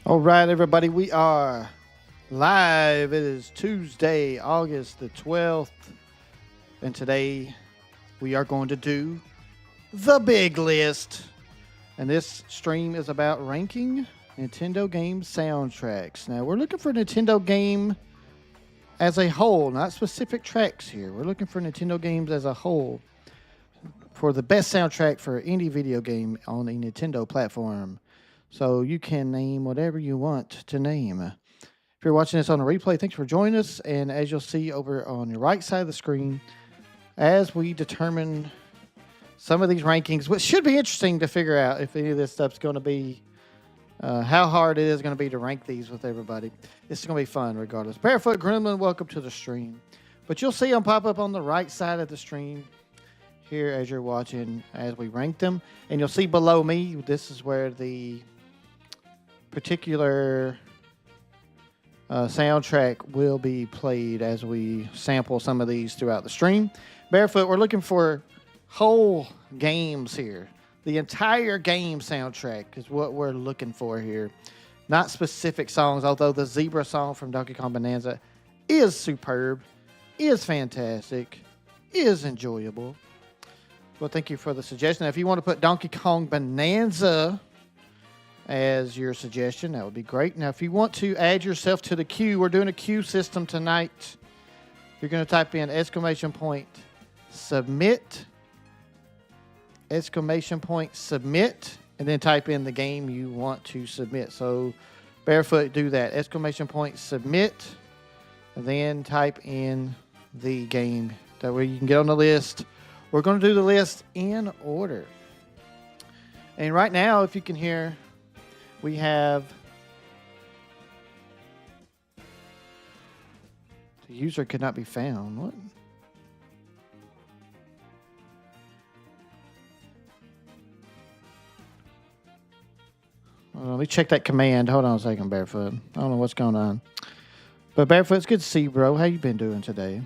All right, everybody, we are live. It is Tuesday, August the 12th, and today we are going to do the big list. And this stream is about ranking Nintendo game soundtracks. Now, we're looking for Nintendo game as a whole, not specific tracks here. We're looking for Nintendo games as a whole for the best soundtrack for any video game on a Nintendo platform. So you can name whatever you want to name. If you're watching this on a replay, thanks for joining us. And as you'll see over on your right side of the screen, as we determine some of these rankings, which should be interesting to figure out if any of this stuff's going to be, how hard it is going to be to rank these with everybody. This is going to be fun regardless. Barefoot Gremlin, welcome to the stream. But you'll see them pop up on the right side of the stream here as you're watching as we rank them. And you'll see below me, this is where the particular soundtrack will be played as we sample some of these throughout the stream. Barefoot, we're looking for whole games here. The entire game soundtrack is what we're looking for here. Not specific songs, although the Zebra song from Donkey Kong Bonanza is superb, is fantastic, is enjoyable. Well, thank you for the suggestion. If you want to put Donkey Kong Bonanza as your suggestion, that would be great. Now, if you want to add yourself to the queue, we're doing a queue system tonight. You're going to type in !submit, !submit, and then type in the game you want to submit. So, Barefoot, do that. !submit, and then type in the game. That way you can get on the list. We're going to do the list in order. And right now, if you can hear, we have the user could not be found. What? Well, let me check that command. Hold on a second, Barefoot. I don't know what's going on. But Barefoot, it's good to see you, bro. How you been doing today?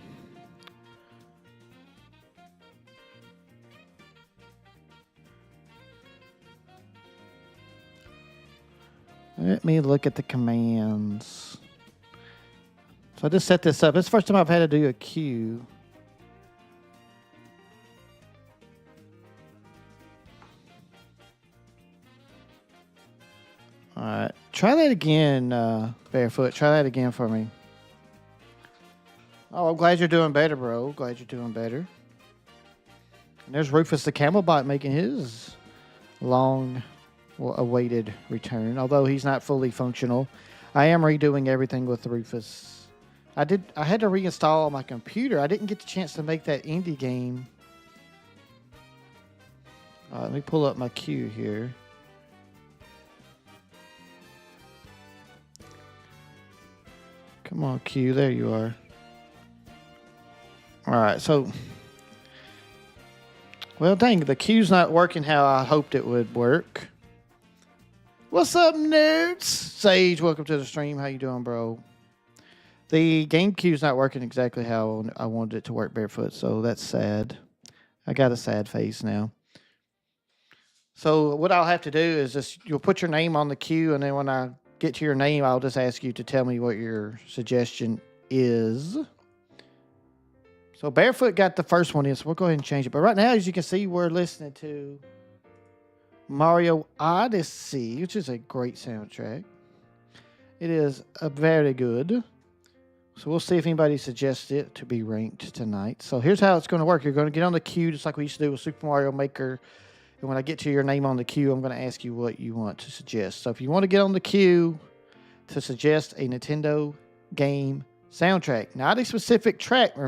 Let me look at the commands. So I just set this up. It's the first time I've had to do a queue. All right. Try that again, Barefoot. Try that again for me. Oh, I'm glad you're doing better, bro. Glad you're doing better. And there's Rufus the Camelbot making his long-awaited return, although he's not fully functional. I am redoing everything with Rufus. I had to reinstall my computer. I didn't get the chance to make that indie game. Let me pull up my queue here. Come on, queue. There you are. All right, so... Well, dang, the queue's not working how I hoped it would work. What's up, nerds? Sage, welcome to the stream. How you doing, bro? The game queue's not working exactly how I wanted it to work, Barefoot, so that's sad. I got a sad face now. So what I'll have to do is just, you'll put your name on the queue, and then when I get to your name, I'll just ask you to tell me what your suggestion is. So Barefoot got the first one in, so we'll go ahead and change it. But right now, as you can see, we're listening to Mario Odyssey, which is a great soundtrack. It is very good. So we'll see if anybody suggests it to be ranked tonight. So here's how it's going to work. You're going to get on the queue just like we used to do with Super Mario Maker. And when I get to your name on the queue, I'm going to ask you what you want to suggest. So if you want to get on the queue to suggest a Nintendo game soundtrack, not a specific track. I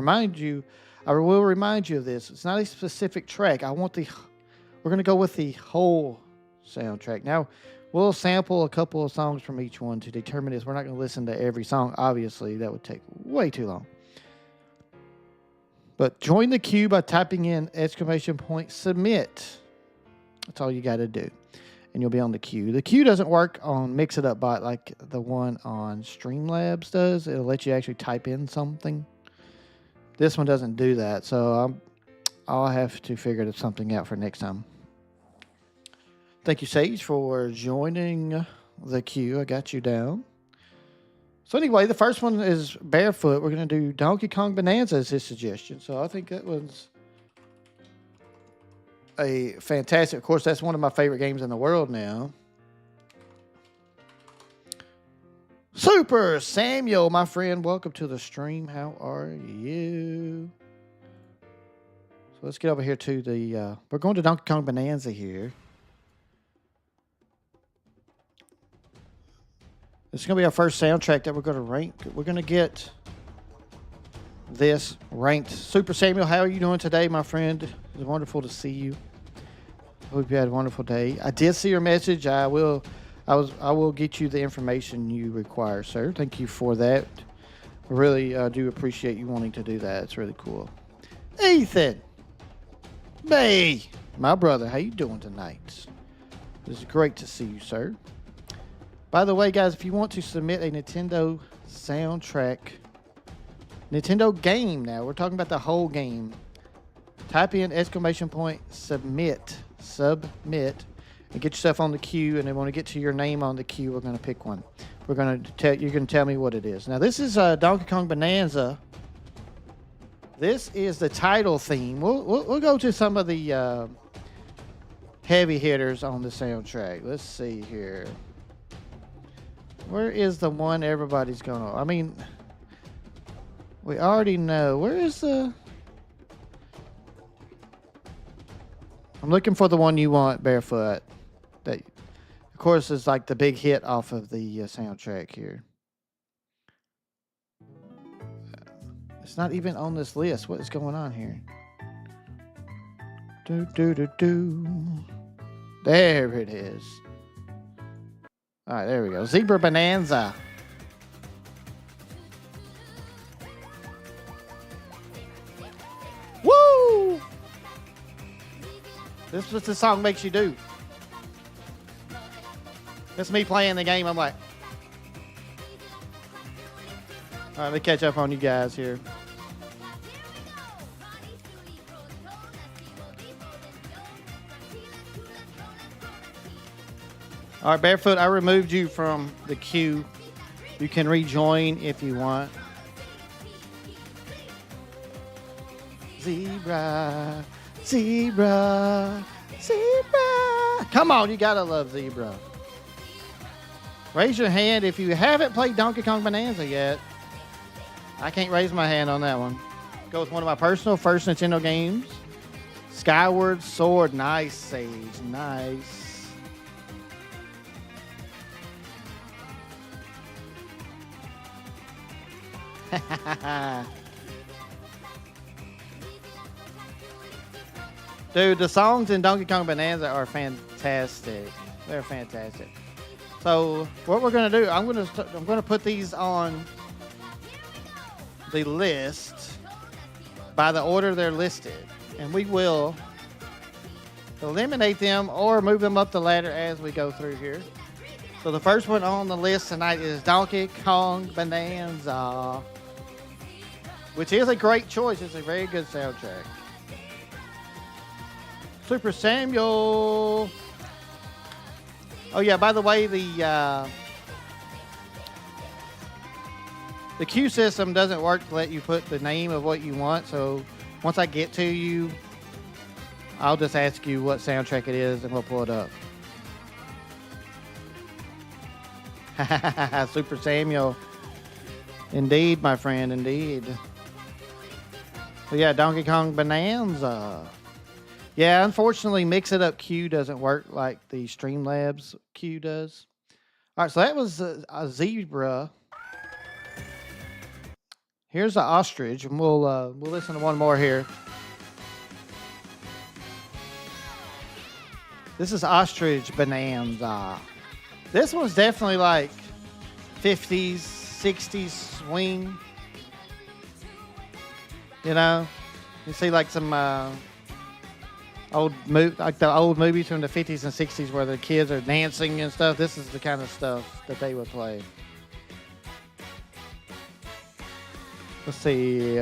will remind you of this. It's not a specific track. We're going to go with the whole soundtrack. Now, we'll sample a couple of songs from each one to determine this. We're not going to listen to every song. Obviously, that would take way too long. But join the queue by typing in !submit. That's all you got to do. And you'll be on the queue. The queue doesn't work on Mix It Up Bot like the one on Streamlabs does. It'll let you actually type in something. This one doesn't do that, so I'll have to figure something out for next time. Thank you, Sage, for joining the queue. I got you down. So anyway, the first one is Barefoot. We're going to do Donkey Kong Bonanza as his suggestion. So I think that was a fantastic. Of course, that's one of my favorite games in the world now. Super Samuel, my friend, welcome to the stream. How are you? So let's get over here to the... we're going to Donkey Kong Bonanza here. This is going to be our first soundtrack that we're going to rank. We're going to get this ranked. Super Samuel, how are you doing today, my friend? It's wonderful to see you. Hope you had a wonderful day. I did see your message. I will get you the information you require, sir. Thank you for that. I really do appreciate you wanting to do that. It's really cool. Ethan, Bay, my brother, how you doing tonight? It's great to see you, sir. By the way, guys, if you want to submit a Nintendo soundtrack, Nintendo game now, we're talking about the whole game. Type in ! submit, and get yourself on the queue. And then when we get to your name on the queue, we're going to pick one. You're going to tell me what it is. Now, this is Donkey Kong Bonanza. This is the title theme. We'll go to some of the heavy hitters on the soundtrack. Let's see here. Where is the one everybody's going to... I mean, we already know. Where is the... I'm looking for the one you want, Barefoot. That, of course, is like the big hit off of the soundtrack here. It's not even on this list. What is going on here? There it is. All right, there we go. Zebra Bonanza. Woo! This is what this song makes you do. That's me playing the game. I'm like... All right, let me catch up on you guys here. All right, Barefoot, I removed you from the queue. You can rejoin if you want. Zebra, zebra, zebra. Come on, you gotta love Zebra. Raise your hand if you haven't played Donkey Kong Bonanza yet. I can't raise my hand on that one. Go with one of my personal first Nintendo games. Skyward Sword. Nice, Sage. Nice. Dude, the songs in Donkey Kong Bonanza are fantastic. They're fantastic. So what we're gonna do, I'm gonna put these on the list by the order they're listed, and we will eliminate them or move them up the ladder as we go through here. So the first one on the list tonight is Donkey Kong Bonanza, which is a great choice. It's a very good soundtrack. Super Samuel. Oh yeah, by the way, the queue system doesn't work to let you put the name of what you want. So once I get to you, I'll just ask you what soundtrack it is and we'll pull it up. Super Samuel. Indeed, my friend, indeed. So yeah, Donkey Kong Bonanza. Yeah, unfortunately, Mix It Up queue doesn't work like the Streamlabs queue does. All right, so that was a zebra. Here's the ostrich, and we'll listen to one more here. This is Ostrich Bonanza. This one's definitely like 50s, 60s swing. You know, you see like some like the old movies from the 50s and 60s where the kids are dancing and stuff. This is the kind of stuff that they would play. Let's see.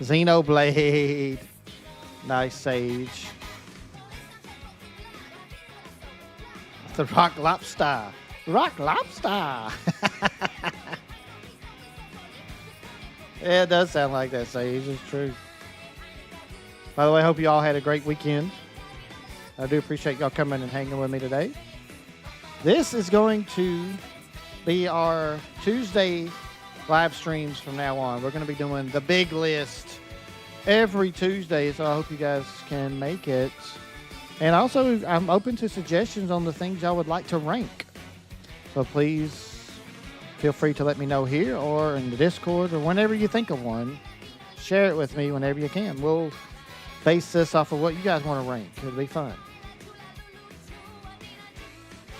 Xenoblade. Nice, Sage. The Rock Lobster. Rock lobster. Yeah, it does sound like that, Sage. It's true. By the way, I hope you all had a great weekend. I do appreciate y'all coming and hanging with me today. This is going to be our Tuesday live streams from now on. We're going to be doing the big list every Tuesday, so I hope you guys can make it. And also, I'm open to suggestions on the things y'all would like to rank. So please feel free to let me know here or in the Discord or whenever you think of one. Share it with me whenever you can. We'll base this off of what you guys want to rank. It'll be fun.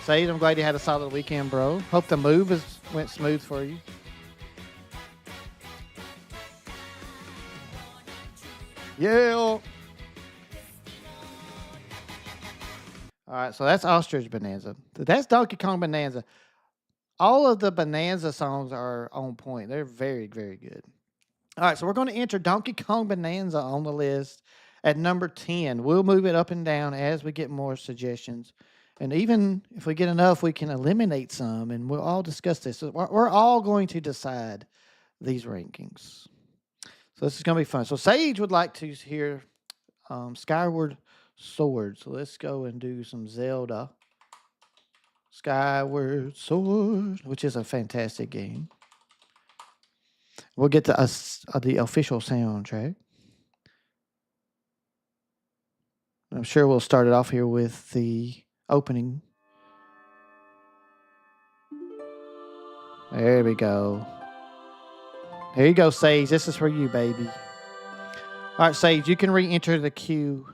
Sage, I'm glad you had a solid weekend, bro. Hope the move went smooth for you. Yeah. All right, so that's Ostrich Bonanza. That's Donkey Kong Bonanza. All of the Bonanza songs are on point. They're very, very good. All right, so we're going to enter Donkey Kong Bonanza on the list at number 10. We'll move it up and down as we get more suggestions. And even if we get enough, we can eliminate some, and we'll all discuss this. So we're all going to decide these rankings. So this is going to be fun. So Sage would like to hear Skyward Sword. So let's go and do some Zelda. Skyward Sword, which is a fantastic game. We'll get to the official soundtrack. I'm sure we'll start it off here with the opening. There we go. There you go, Sage. This is for you, baby. All right, Sage, you can re-enter the queue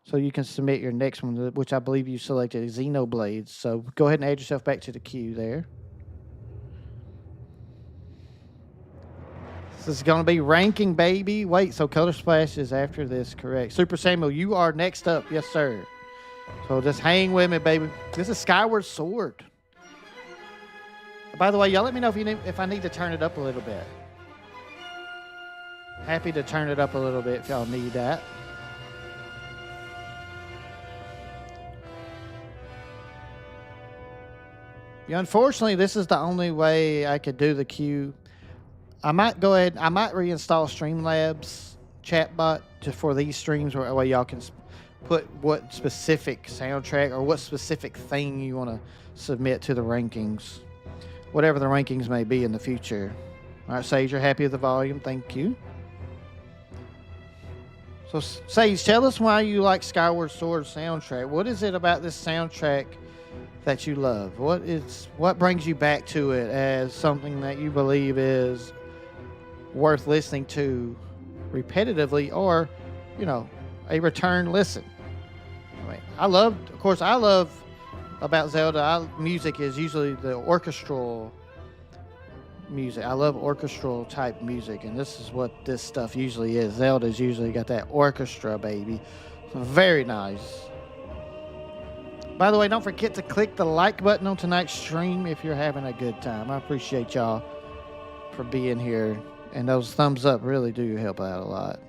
so you can submit your next one, which I believe you selected Xenoblades. So go ahead and add yourself back to the queue there. This is going to be ranking, baby. Wait, so Color Splash is after this, correct? Super Samuel, you are next up. Yes, sir. So just hang with me, baby. This is Skyward Sword. By the way, y'all let me know if I need to turn it up a little bit. Happy to turn it up a little bit if y'all need that. Yeah, unfortunately, this is the only way I could do the queue. I might go ahead. I might reinstall Streamlabs chatbot for these streams, where y'all can put what specific soundtrack or what specific thing you want to submit to the rankings, whatever the rankings may be in the future. All right, Sage, you're happy with the volume. Thank you. So, Sage, tell us why you like Skyward Sword soundtrack. What is it about this soundtrack that you love? What brings you back to it as something that you believe is worth listening to repetitively, or a return listen? I mean, I love about Zelda. Music is usually the orchestral music. I love orchestral type music, and this is what this stuff usually is. Zelda's usually got that orchestra, baby. So very nice. By the way, don't forget to click the like button on tonight's stream if you're having a good time. I appreciate y'all for being here, and those thumbs up really do help out a lot.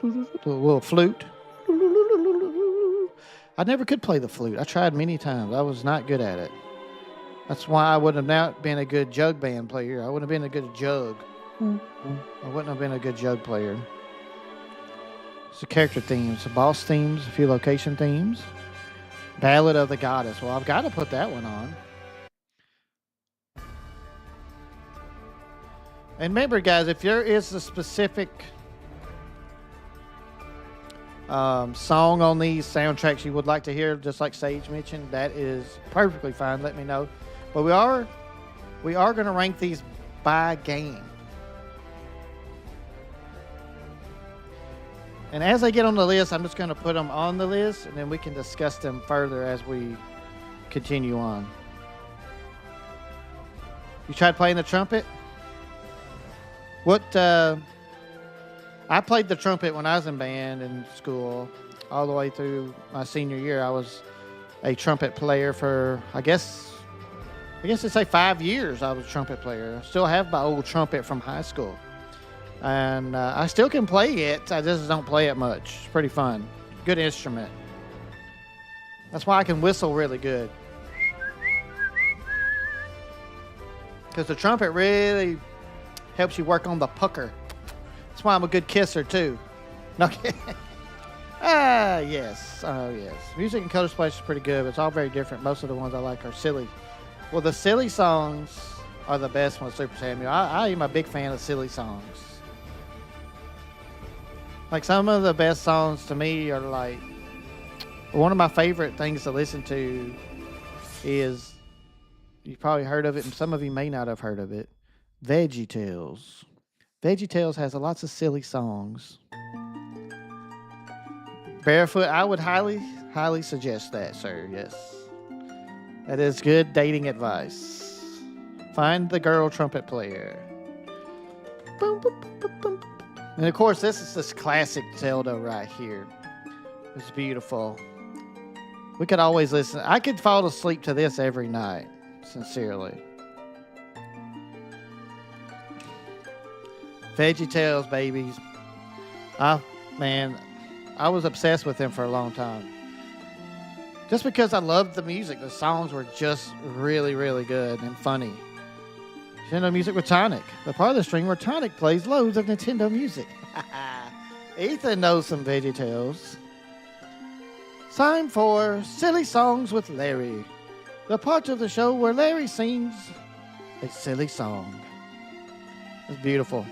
A little flute. I never could play the flute. I tried many times. I was not good at it. That's why I would have not been a good jug band player. I wouldn't have been a good jug. I wouldn't have been a good jug player. It's the character themes, the boss themes, a few location themes. Ballad of the Goddess. Well, I've got to put that one on. And remember, guys, if there is a specific song on these soundtracks you would like to hear, just like Sage mentioned, that is perfectly fine. Let me know. But we are going to rank these by game. And as I get on the list, I'm just going to put them on the list, and then we can discuss them further as we continue on. You tried playing the trumpet? I played the trumpet when I was in band in school, all the way through my senior year. I was a trumpet player for, I guess it'd say 5 years I was a trumpet player. I still have my old trumpet from high school. And I still can play it. I just don't play it much. It's pretty fun. Good instrument. That's why I can whistle really good. Because the trumpet really helps you work on the pucker. That's why I'm a good kisser, too. No kidding. Yes. Oh, yes. Music and Color Splash is pretty good, but it's all very different. Most of the ones I like are silly. Well, the silly songs are the best ones, Super Samuel. I am a big fan of silly songs. Like, some of the best songs to me are like, one of my favorite things to listen to is, you've probably heard of it, and some of you may not have heard of it, VeggieTales. VeggieTales has lots of silly songs. Barefoot, I would highly suggest that, sir. Yes. That is good dating advice. Find the girl trumpet player. Boom, boom, boom, boom, boom. And of course, this is this classic Zelda right here. It's beautiful. We could always listen. I could fall asleep to this every night, sincerely. VeggieTales, babies. Man, I was obsessed with them for a long time. Just because I loved the music. The songs were just really, really good and funny. Nintendo Music with Tonic. The part of the string where Tonic plays loads of Nintendo music. Ethan knows some VeggieTales. Time for Silly Songs with Larry. The part of the show where Larry sings a silly song. It's beautiful.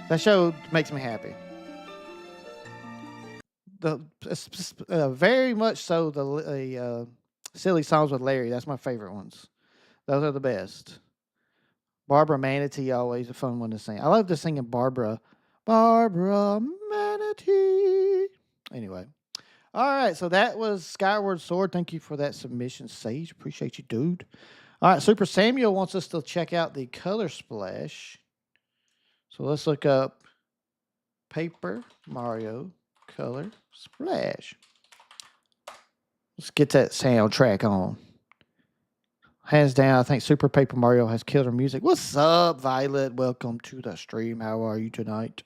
That show makes me happy. Very much so the Silly Songs with Larry. That's my favorite ones. Those are the best. Barbara Manatee, always a fun one to sing. I love to sing Barbara Manatee. Anyway. All right, so that was Skyward Sword. Thank you for that submission, Sage. Appreciate you, dude. All right, Super Samuel wants us to check out the Color Splash. So let's look up Paper Mario Color Splash. Let's get that soundtrack on. Hands down, I think Super Paper Mario has killer music. What's up, Violet? Welcome to the stream. How are you tonight?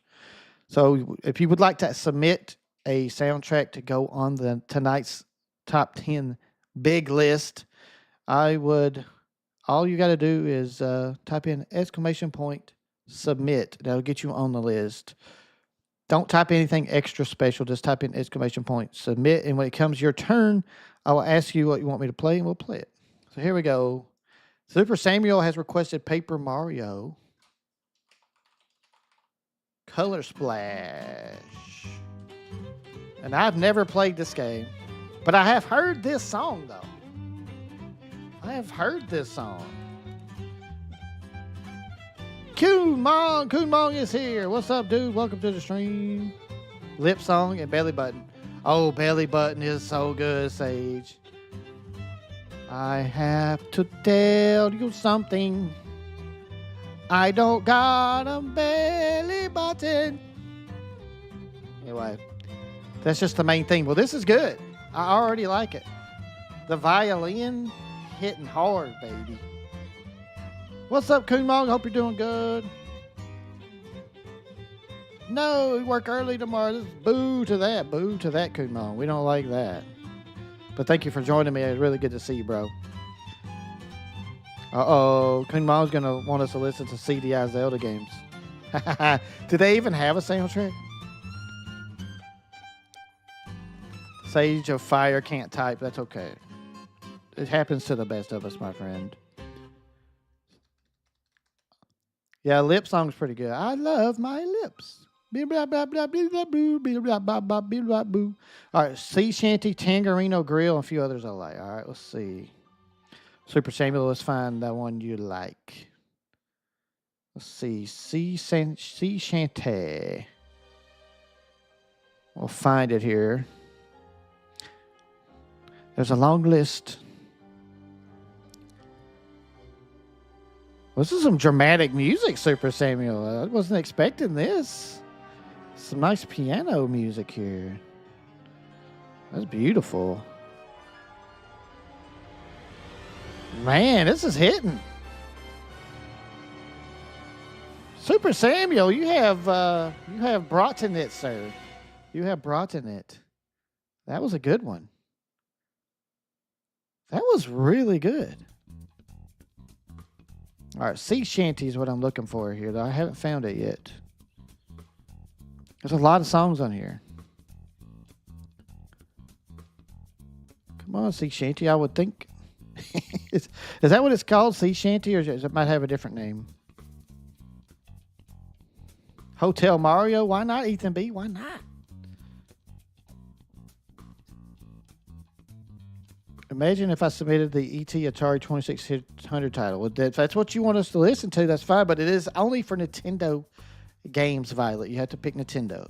So if you would like to submit a soundtrack to go on tonight's top 10 big list, all you got to do is type in ! Submit. That'll get you on the list. Don't type anything extra special. Just type in ! Submit. And when it comes your turn, I will ask you what you want me to play, and we'll play it. So here we go. Super Samuel has requested Paper Mario Color Splash. And I've never played this game, but I have heard this song, though. I have heard this song. Coon Mong is here. What's up, dude? Welcome to the stream. Lip song and Belly Button. Oh, Belly Button is so good, Sage. I have to tell you something. I don't got a belly button. Anyway, that's just the main thing. Well, this is good. I already like it. The violin hitting hard, baby. What's up, Coon Mong? Hope you're doing good. No, we work early tomorrow. This is boo to that. Boo to that, Coon Mong. We don't like that. But thank you for joining me. It's really good to see you, bro. Uh-oh. Coon Mong's going to want us to listen to CDI Zelda games. Do they even have a soundtrack? Sage of Fire can't type. That's okay. It happens to the best of us, my friend. Yeah, lip song's pretty good. I love my lips. All right, Sea Shanty, Tangerino Grill, and a few others I like. All right, let's see. Super Samuel, let's find that one you like. Let's see. Sea Shanty. We'll find it here. There's a long list. This is some dramatic music, Super Samuel. I wasn't expecting this. Some nice piano music here. That's beautiful. Man, this is hitting. Super Samuel, you have brought in it, sir. You have brought in it. That was a good one. That was really good. All right, sea shanty is what I'm looking for here, though I haven't found it yet. There's a lot of songs on here. Come on, sea shanty, I would think. is that what it's called, sea shanty, or it might have a different name? Hotel Mario? Why not, Ethan B? Why not? Imagine if I submitted the ET Atari 2600 title. If that's what you want us to listen to, that's fine, but it is only for Nintendo games, Violet. You have to pick Nintendo.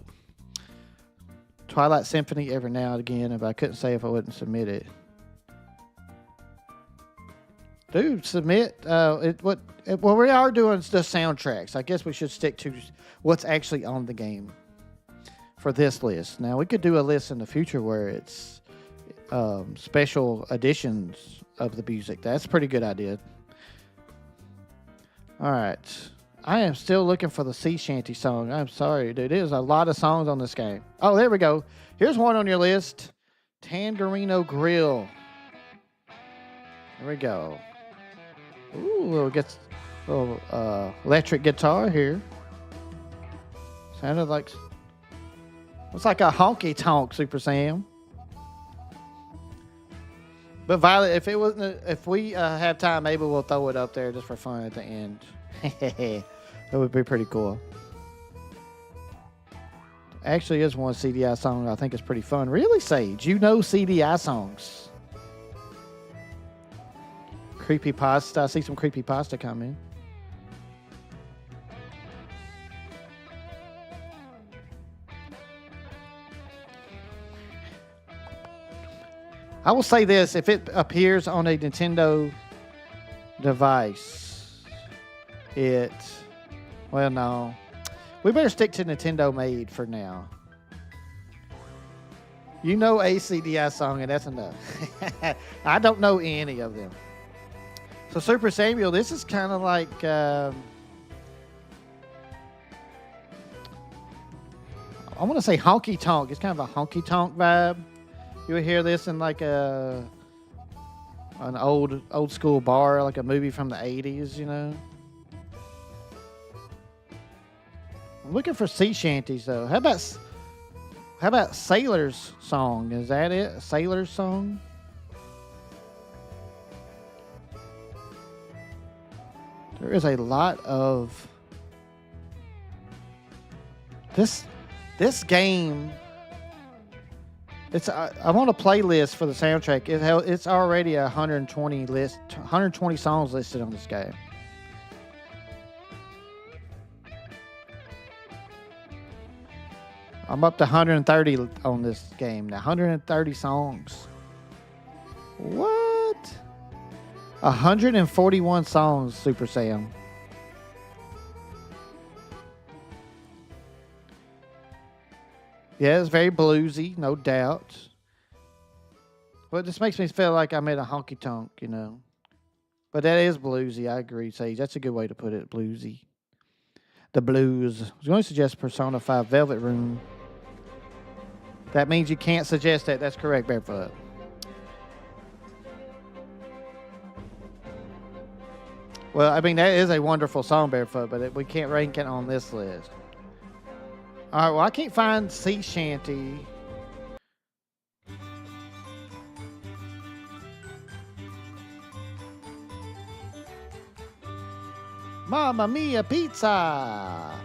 Twilight Symphony every now and again, if I couldn't say if I wouldn't submit it. Dude, submit. Well, we are doing the soundtracks. I guess we should stick to what's actually on the game for this list. Now, we could do a list in the future where it's special editions of the music. That's a pretty good idea. All right. I am still looking for the sea shanty song. I'm sorry, dude. There's a lot of songs on this game. Oh, there we go. Here's one on your list. Tangerino Grill. There we go. Ooh, little electric guitar here. Sounded like... It's like a honky tonk, Super Sam. But Violet, if we have time, maybe we'll throw it up there just for fun at the end. That would be pretty cool. Actually, is one CDI song I think is pretty fun. Really, Sage? You know CDI songs. Creepypasta. I see some creepypasta coming. I will say this. If it appears on a Nintendo device, well, no. We better stick to Nintendo made for now. You know a CDI song, and that's enough. I don't know any of them. So, Super Samuel, this is kind of like... I want to say honky tonk. It's kind of a honky tonk vibe. You would hear this in like an old school bar, like a movie from the 80s, you know. I'm looking for sea shanties though. How about Sailor's Song? Is that it? A Sailor's Song? There is a lot of this game. I'm on a playlist for the soundtrack. It's already 120 songs listed on this game. I'm up to 130 on this game now. 130 songs. What? 141 songs, Super Sam. Yeah, it's very bluesy, no doubt. But this makes me feel like I'm at a honky tonk, you know. But that is bluesy, I agree, Sage. That's a good way to put it, bluesy. The blues. I was going to suggest Persona 5 Velvet Room. That means you can't suggest that. That's correct, Barefoot. Well, I mean, that is a wonderful song, Barefoot, but we can't rank it on this list. All right, well, I can't find Sea Shanty. Mamma Mia Pizza.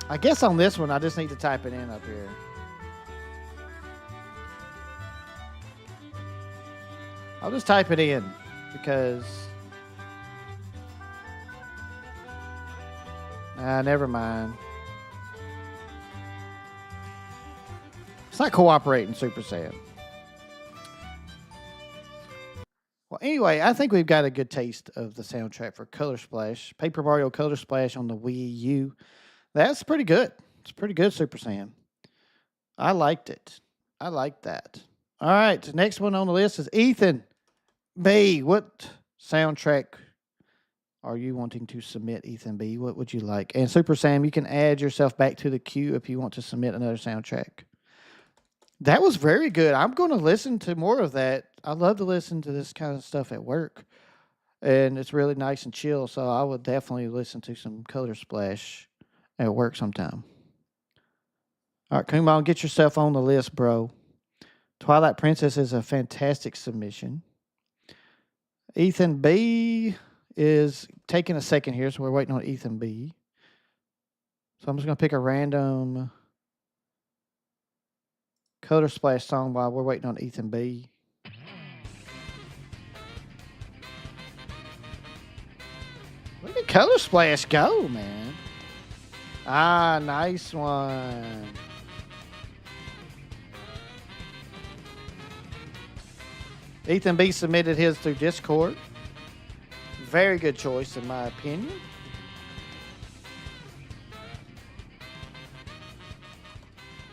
I guess on this one, I just need to type it in up here. I'll just type it in because... never mind. It's not cooperating, Super Saiyan. Well, anyway, I think we've got a good taste of the soundtrack for Color Splash. Paper Mario Color Splash on the Wii U. That's pretty good. It's pretty good, Super Saiyan. I liked it. I liked that. All right, the next one on the list is Ethan B. What soundtrack are you wanting to submit, Ethan B? What would you like? And Super Sam, you can add yourself back to the queue if you want to submit another soundtrack. That was very good. I'm going to listen to more of that. I love to listen to this kind of stuff at work, and it's really nice and chill. So I would definitely listen to some Color Splash at work sometime. All right, come on, get yourself on the list, bro. Twilight Princess is a fantastic submission. Ethan B is taking a second here, so we're waiting on Ethan B. So I'm just going to pick a random Color Splash song while we're waiting on Ethan B. Look at Color Splash go, man. Ah, nice one. Ethan B submitted his through Discord. Very good choice, in my opinion.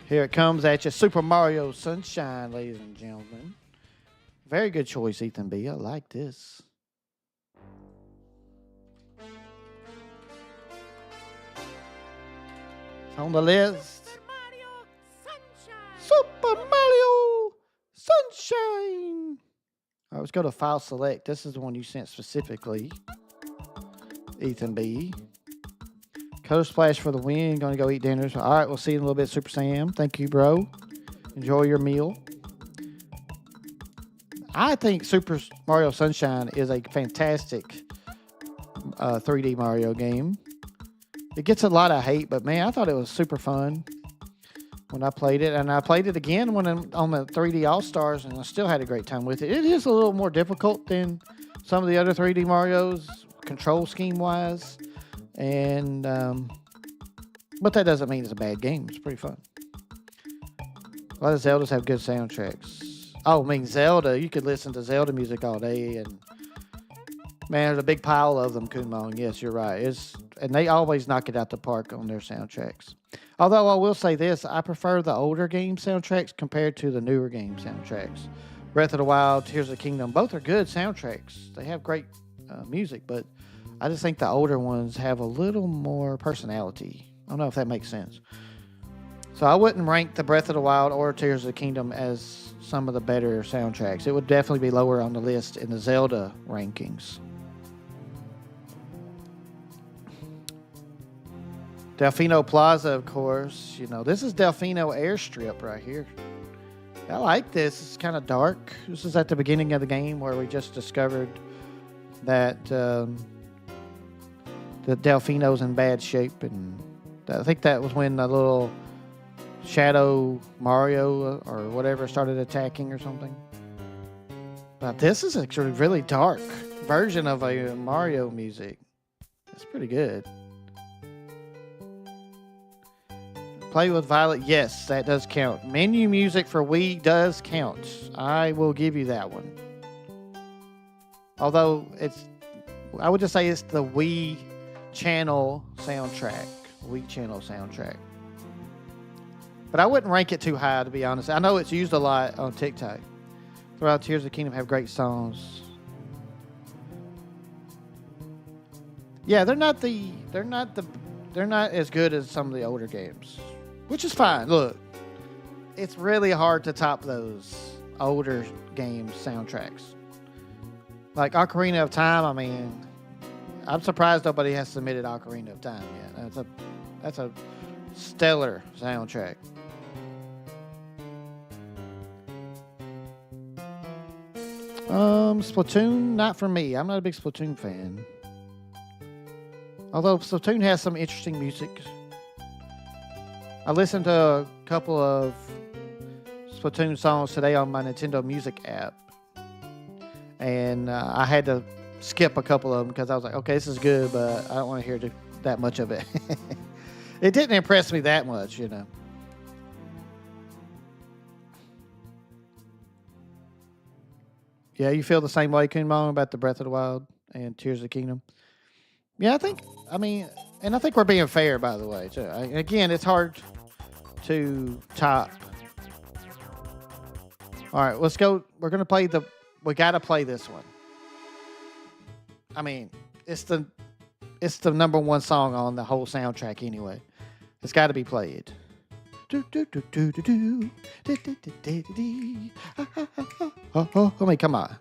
Here it comes at you. Super Mario Sunshine, ladies and gentlemen. Very good choice, Ethan B. I like this. On the list. Super Mario Sunshine. All right, let's go to File Select. This is the one you sent specifically, Ethan B. Color Splash for the win. Going to go eat dinner. So, all right, we'll see you in a little bit, Super Sam. Thank you, bro. Enjoy your meal. I think Super Mario Sunshine is a fantastic 3D Mario game. It gets a lot of hate, but man, I thought it was super fun when I played it. And I played it again when on the 3D All-Stars, and I still had a great time with it. It is a little more difficult than some of the other 3D Marios, control scheme-wise. And but that doesn't mean it's a bad game. It's pretty fun. A lot of Zeldas have good soundtracks. Oh, I mean, Zelda. You could listen to Zelda music all day, and man, there's a big pile of them, Kumon. Yes, you're right. And they always knock it out the park on their soundtracks. Although I will say this, I prefer the older game soundtracks compared to the newer game soundtracks. Breath of the Wild, Tears of the Kingdom, both are good soundtracks. They have great music, but I just think the older ones have a little more personality. I don't know if that makes sense. So I wouldn't rank the Breath of the Wild or Tears of the Kingdom as some of the better soundtracks. It would definitely be lower on the list in the Zelda rankings. Delfino Plaza, of course. You know, this is Delfino Airstrip right here. I like this. It's kind of dark. This is at the beginning of the game where we just discovered that the Delfino's in bad shape, and I think that was when the little Shadow Mario or whatever started attacking or something. But this is actually a really dark version of a Mario music. That's pretty good. Play with Violet, yes, that does count. Menu music for Wii does count. I will give you that one. Although I would just say it's the Wii channel soundtrack. Wii channel soundtrack. But I wouldn't rank it too high, to be honest. I know it's used a lot on TikTok. Throughout Tears of the Kingdom have great songs. Yeah, they're not as good as some of the older games, which is fine. Look, it's really hard to top those older game soundtracks. Like Ocarina of Time, I mean, I'm surprised nobody has submitted Ocarina of Time yet. That's a stellar soundtrack. Splatoon, not for me. I'm not a big Splatoon fan. Although Splatoon has some interesting music. I listened to a couple of Splatoon songs today on my Nintendo Music app. And I had to skip a couple of them because I was like, okay, this is good, but I don't want to hear that much of it. It didn't impress me that much, you know. Yeah, you feel the same way, Kunmon, about the Breath of the Wild and Tears of the Kingdom? Yeah, I think we're being fair, by the way, too. Again, it's hard to top. All right, let's go. We're going to play we got to play this one. I mean, it's the It's the number one song on the whole soundtrack anyway. It's got to be played. I mean, come on.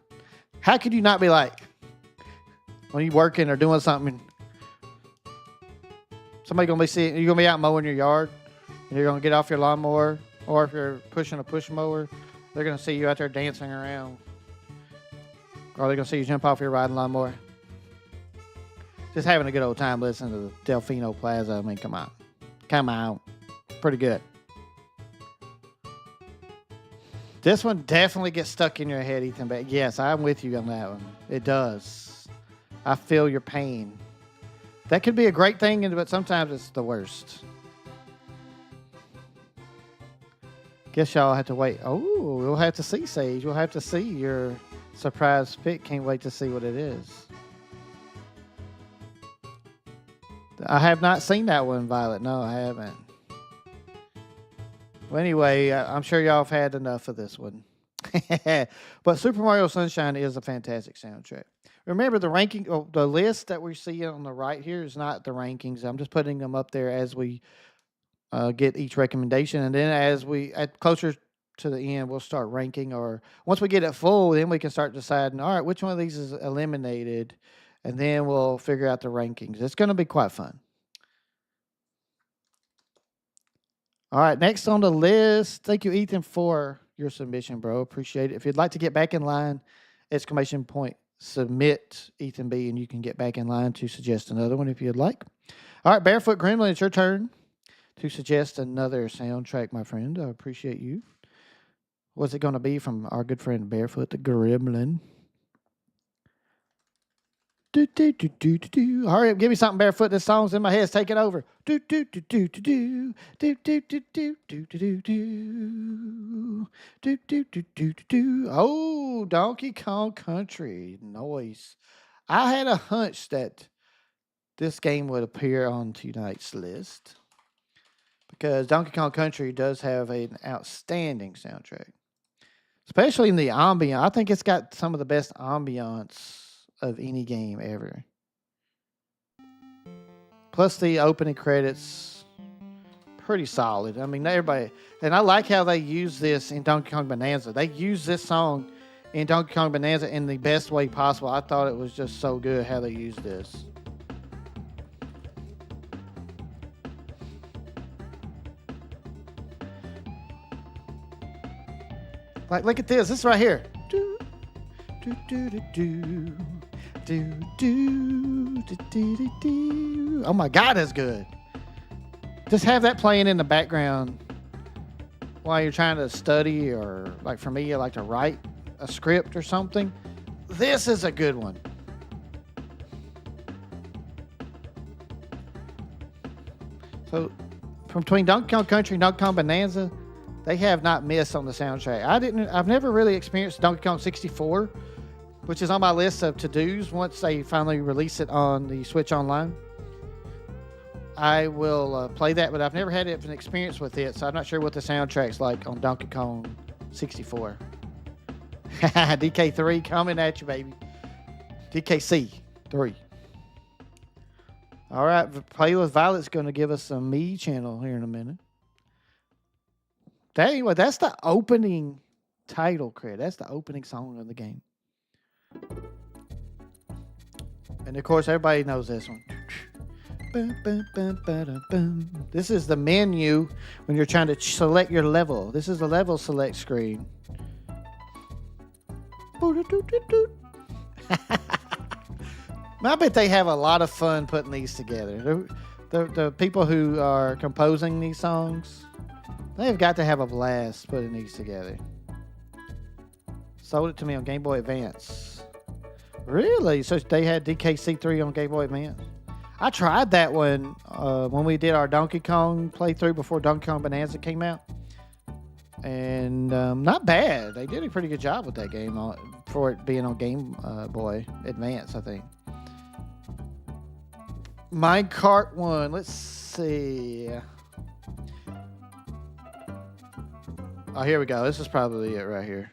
How could you not be like, when you're working or doing something, somebody gonna be seeing, you're gonna be out mowing your yard, and you're gonna get off your lawnmower, or if you're pushing a push mower, they're gonna see you out there dancing around, or they're gonna see you jump off your riding lawnmower. Just having a good old time listening to the Delfino Plaza. I mean, come on, pretty good. This one definitely gets stuck in your head, Ethan. But yes, I'm with you on that one. It does. I feel your pain. That could be a great thing, but sometimes it's the worst. Guess y'all have to wait. Oh, we'll have to see, Sage. We'll have to see your surprise pick. Can't wait to see what it is. I have not seen that one, Violet. No, I haven't. Well, anyway, I'm sure y'all have had enough of this one. But Super Mario Sunshine is a fantastic soundtrack. Remember, the list that we see on the right here is not the rankings. I'm just putting them up there as we get each recommendation. And then as we, at closer to the end, we'll start ranking. Or once we get it full, then we can start deciding, all right, which one of these is eliminated? And then we'll figure out the rankings. It's going to be quite fun. All right, next on the list. Thank you, Ethan, for your submission, bro. Appreciate it. If you'd like to get back in line, ! Submit Ethan B, and you can get back in line to suggest another one if you'd like. All right, Barefoot Gremlin, it's your turn to suggest another soundtrack, my friend. I appreciate you. What's it going to be from our good friend Barefoot the Gremlin? Hurry up, give me something, Barefoot. This song's in my head. It's taking over. Oh, Donkey Kong Country. Noise. I had a hunch that this game would appear on tonight's list because Donkey Kong Country does have an outstanding soundtrack, especially in the ambiance. I think it's got some of the best ambiance of any game ever. Plus the opening credits, pretty solid. I mean, everybody, and I like how they use this in Donkey Kong Bonanza. They use this song in Donkey Kong Bonanza in the best way possible. I thought it was just so good how they used this. Like, look at this. This right here. Oh my God, that's good. Just have that playing in the background while you're trying to study, or like for me, I like to write a script or something. This is a good one. So between Donkey Kong Country and Donkey Kong Bonanza, they have not missed on the soundtrack. I've never really experienced Donkey Kong 64, which is on my list of to-dos once they finally release it on the Switch Online. I will play that, but I've never had an experience with it, so I'm not sure what the soundtrack's like on Donkey Kong 64. DK3 coming at you, baby. DKC 3. All right, Play with Violet's going to give us some Me channel here in a minute. Anyway, that's the opening title credit. That's the opening song of the game. And of course, everybody knows this one. This is the menu when you're trying to select your level. This is the level select screen. I bet they have a lot of fun putting these together. The people who are composing these songs, they've got to have a blast putting these together. Sold it to me on Game Boy Advance. Really? So they had DKC3 on Game Boy Advance? I tried that one when we did our Donkey Kong playthrough before Donkey Kong Bonanza came out. And not bad. They did a pretty good job with that game for it being on Game Boy Advance, I think. Minecart 1. Let's see. Oh, here we go. This is probably it right here.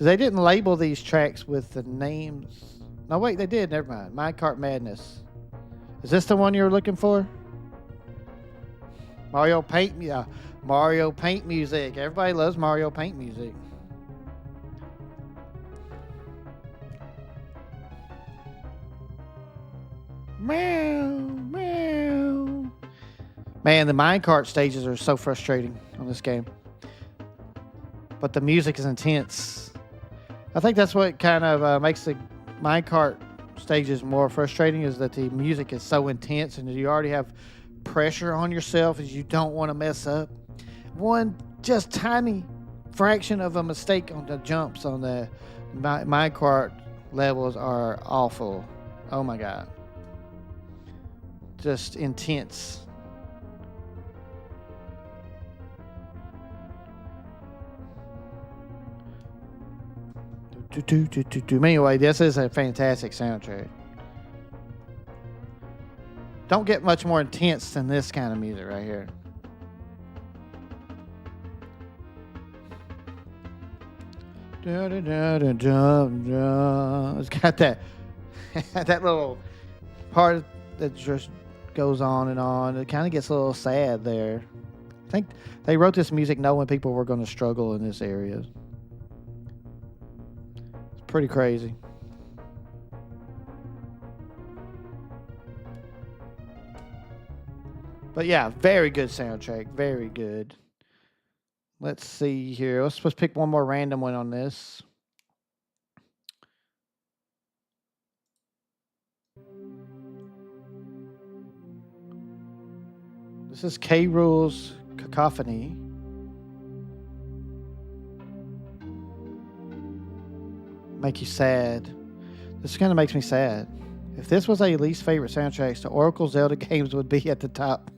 Because they didn't label these tracks with the names. No, wait, they did. Never mind. Minecart Madness. Is this the one you were looking for? Mario Paint, yeah. Mario Paint music. Everybody loves Mario Paint music. Meow, meow. Man, the minecart stages are so frustrating on this game. But the music is intense. I think that's what kind of makes the minecart stages more frustrating, is that the music is so intense and you already have pressure on yourself as you don't want to mess up. One just tiny fraction of a mistake on the jumps on the minecart levels are awful. Oh my god. Just intense. Anyway, this is a fantastic soundtrack. Don't get much more intense than this kind of music right here. It's got that that little part that just goes on and on. It kind of gets a little sad there. I think they wrote this music knowing people were going to struggle in this area. It's pretty crazy. But yeah, very good soundtrack. Very good. Let's see here. Let's pick one more random one on this. This is K. Rool's Cacophony. Make you sad. This kind of makes me sad. If this was a least favorite soundtracks, the Oracle Zelda games would be at the top.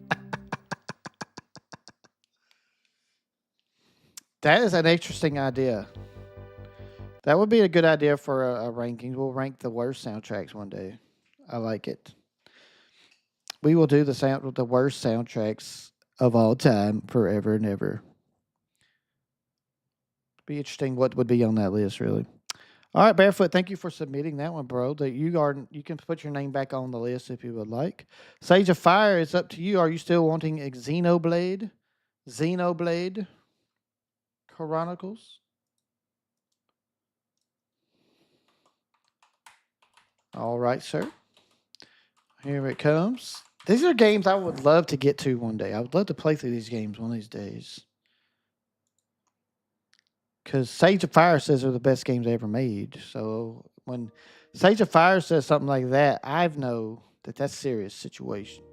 That is an interesting idea. That would be a good idea for a ranking. We'll rank the worst soundtracks one day. I like it. We will do the worst soundtracks of all time, forever and ever. Be interesting what would be on that list, really. All right, Barefoot, thank you for submitting that one, bro. You can put your name back on the list if you would like. Sage of Fire, it's up to you. Are you still wanting Xenoblade? Xenoblade Chronicles? All right, sir. Here it comes. These are games I would love to get to one day. I would love to play through these games one of these days. Because Sage of Fire says they're the best games ever made. So when Sage of Fire says something like that, I know that that's a serious situation.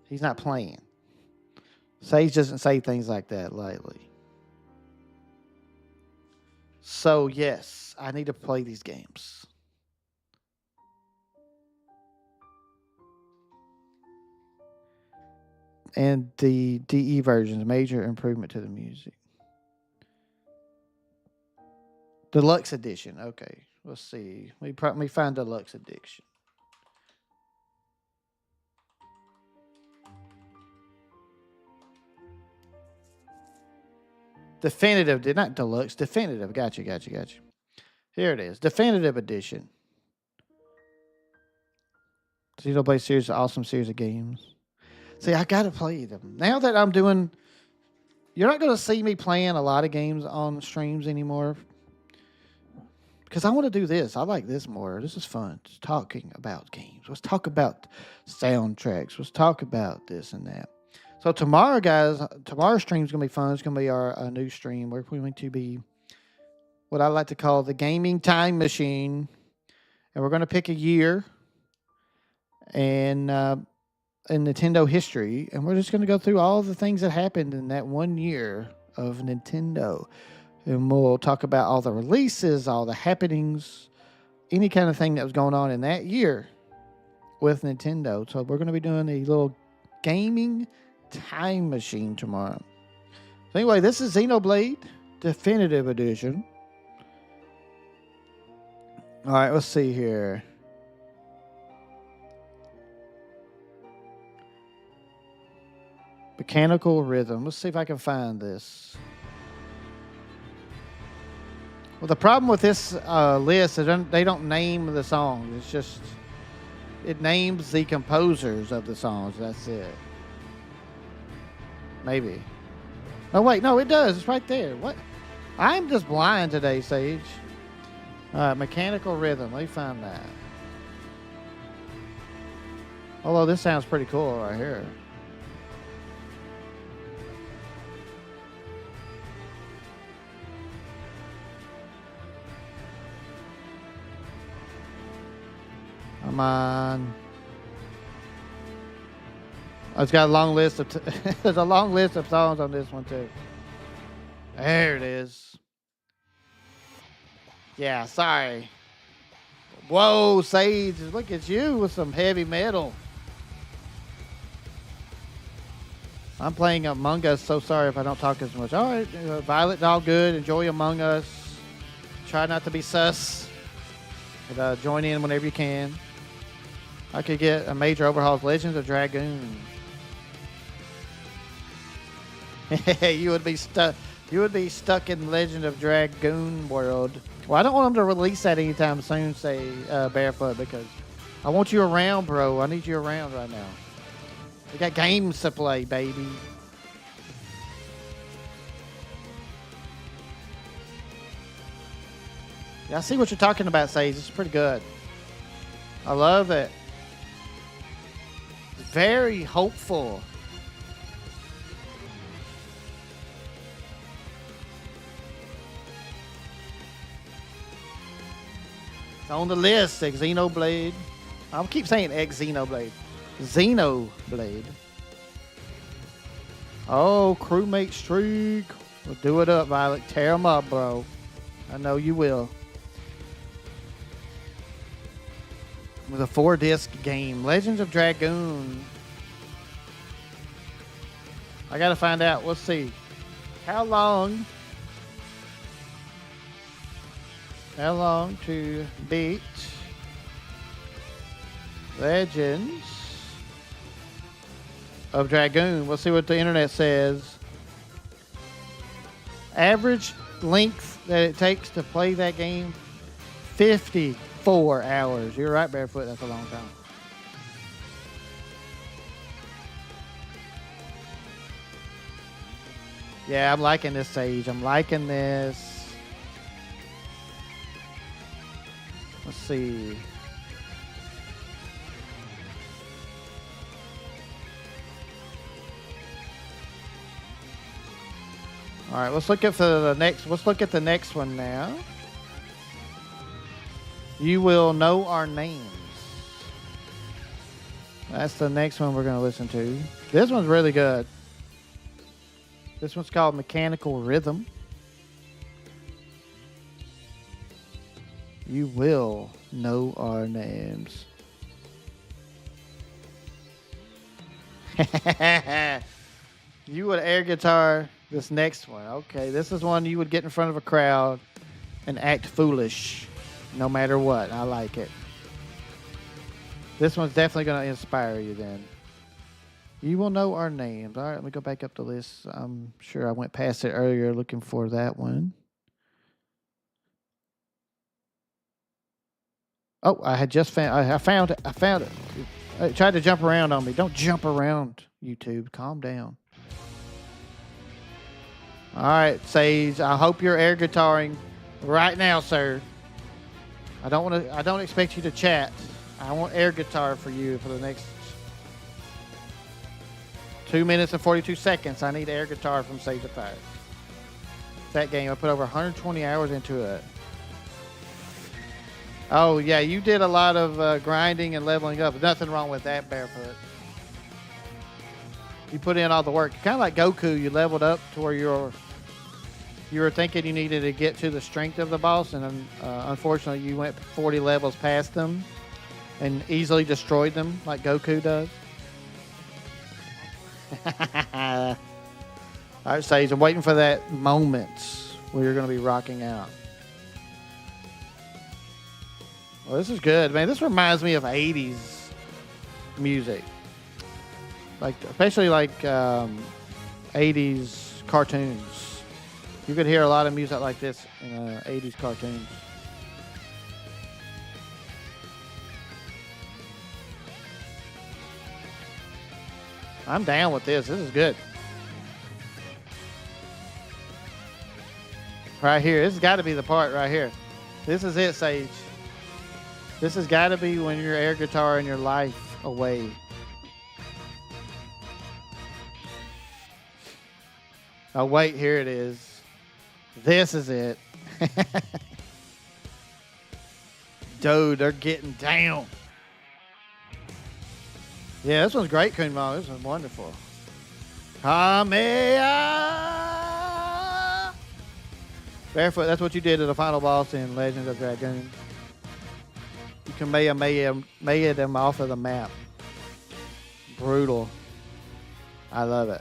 He's not playing. Sage doesn't say things like that lightly. So yes, I need to play these games. And the DE version is major improvement to the music. Deluxe edition. Okay, let's see. Let me find deluxe edition. Definitive, not deluxe. Definitive. Got you. Here it is. Definitive edition. Xenoblade series, awesome series of games. See, I gotta play them now that I'm doing. You're not gonna see me playing a lot of games on streams anymore. Because I want to do this. I like this more. This is fun. Just talking about games. Let's talk about soundtracks. Let's talk about this and that. So tomorrow, guys, tomorrow's stream is going to be fun. It's going to be our new stream. We're going to be what I like to call the gaming time machine. And we're going to pick a year and in Nintendo history. And we're just going to go through all the things that happened in that 1 year of Nintendo. And we'll talk about all the releases, all the happenings, any kind of thing that was going on in that year with Nintendo. So we're going to be doing a little gaming time machine tomorrow. So anyway, this is Xenoblade Definitive Edition. All right, let's see here. Mechanical Rhythm. Let's see if I can find this. Well, the problem with this list is they don't name the songs. It's just it names the composers of the songs. That's it. Maybe. Oh wait, no, it does. It's right there. What? I'm just blind today, Sage. All right, mechanical rhythm. Let me find that. Although this sounds pretty cool right here. Come on. Oh, it's got a long list of there's a long list of songs on this one too. There it is. Yeah, sorry. Whoa, Sage, look at you with some heavy metal. I'm playing Among Us, so sorry if I don't talk as much. All right, Violet, all good. Enjoy Among Us. Try not to be sus. But, join in whenever you can. I could get a major overhaul of Legends of Dragoon. You would be stuck. You would be stuck in Legend of Dragoon world. Well, I don't want them to release that anytime soon, say Barefoot, because I want you around, bro. I need you around right now. We got games to play, baby. Yeah, I see what you're talking about, Sage. It's pretty good. I love it. Very hopeful. It's on the list, Xenoblade. I'll keep saying Xenoblade. Xenoblade. Oh, crewmate streak. We'll do it up, Violet. Tear them up, bro. I know you will. With a 4-disc game. Legends of Dragoon. I gotta find out. Let's see. How long to beat Legends of Dragoon? We'll see what the internet says. Average length that it takes to play that game, 54 hours. You're right, Barefoot. That's a long time. Yeah, I'm liking this, Sage. I'm liking this. Let's see. All right, let's look at the next. Let's look at the next one now. You will know our names. That's the next one we're going to listen to. This one's really good. This one's called Mechanical Rhythm. You will know our names. You would air guitar this next one. Okay, this is one you would get in front of a crowd and act foolish no matter what. I like it. This one's definitely going to inspire you then. You will know our names. All right, let me go back up the list. I'm sure I went past it earlier looking for that one. Oh, I had just found. I found it. I found it. It tried to jump around on me. Don't jump around, YouTube. Calm down. All right, Sage. I hope you're air guitaring right now, sir. I don't expect you to chat. I want air guitar for you for the next 2 minutes and 42 seconds. I need air guitar from Sage of Fire. That game, I put over 120 hours into it. Oh, yeah, you did a lot of grinding and leveling up. Nothing wrong with that, Barefoot. You put in all the work. Kind of like Goku, you leveled up to where you were thinking you needed to get to the strength of the boss, and unfortunately you went 40 levels past them and easily destroyed them like Goku does. All right, Sage, I'm waiting for that moment where you're going to be rocking out. Well, this is good, man. This reminds me of 80s music. Like, especially like 80s cartoons. You could hear a lot of music like this in 80s cartoons. I'm down with this. This is good. Right here. This has got to be the part right here. This is it, Sage. This has got to be when your air guitar and your life away. Oh, wait. Here it is. This is it. Dude, they're getting down. Yeah, this one's great, Kunmo. This one's wonderful. Kameya! Barefoot, that's what you did to the final boss in Legend of Zelda. You can Kameya them off of the map. Brutal. I love it.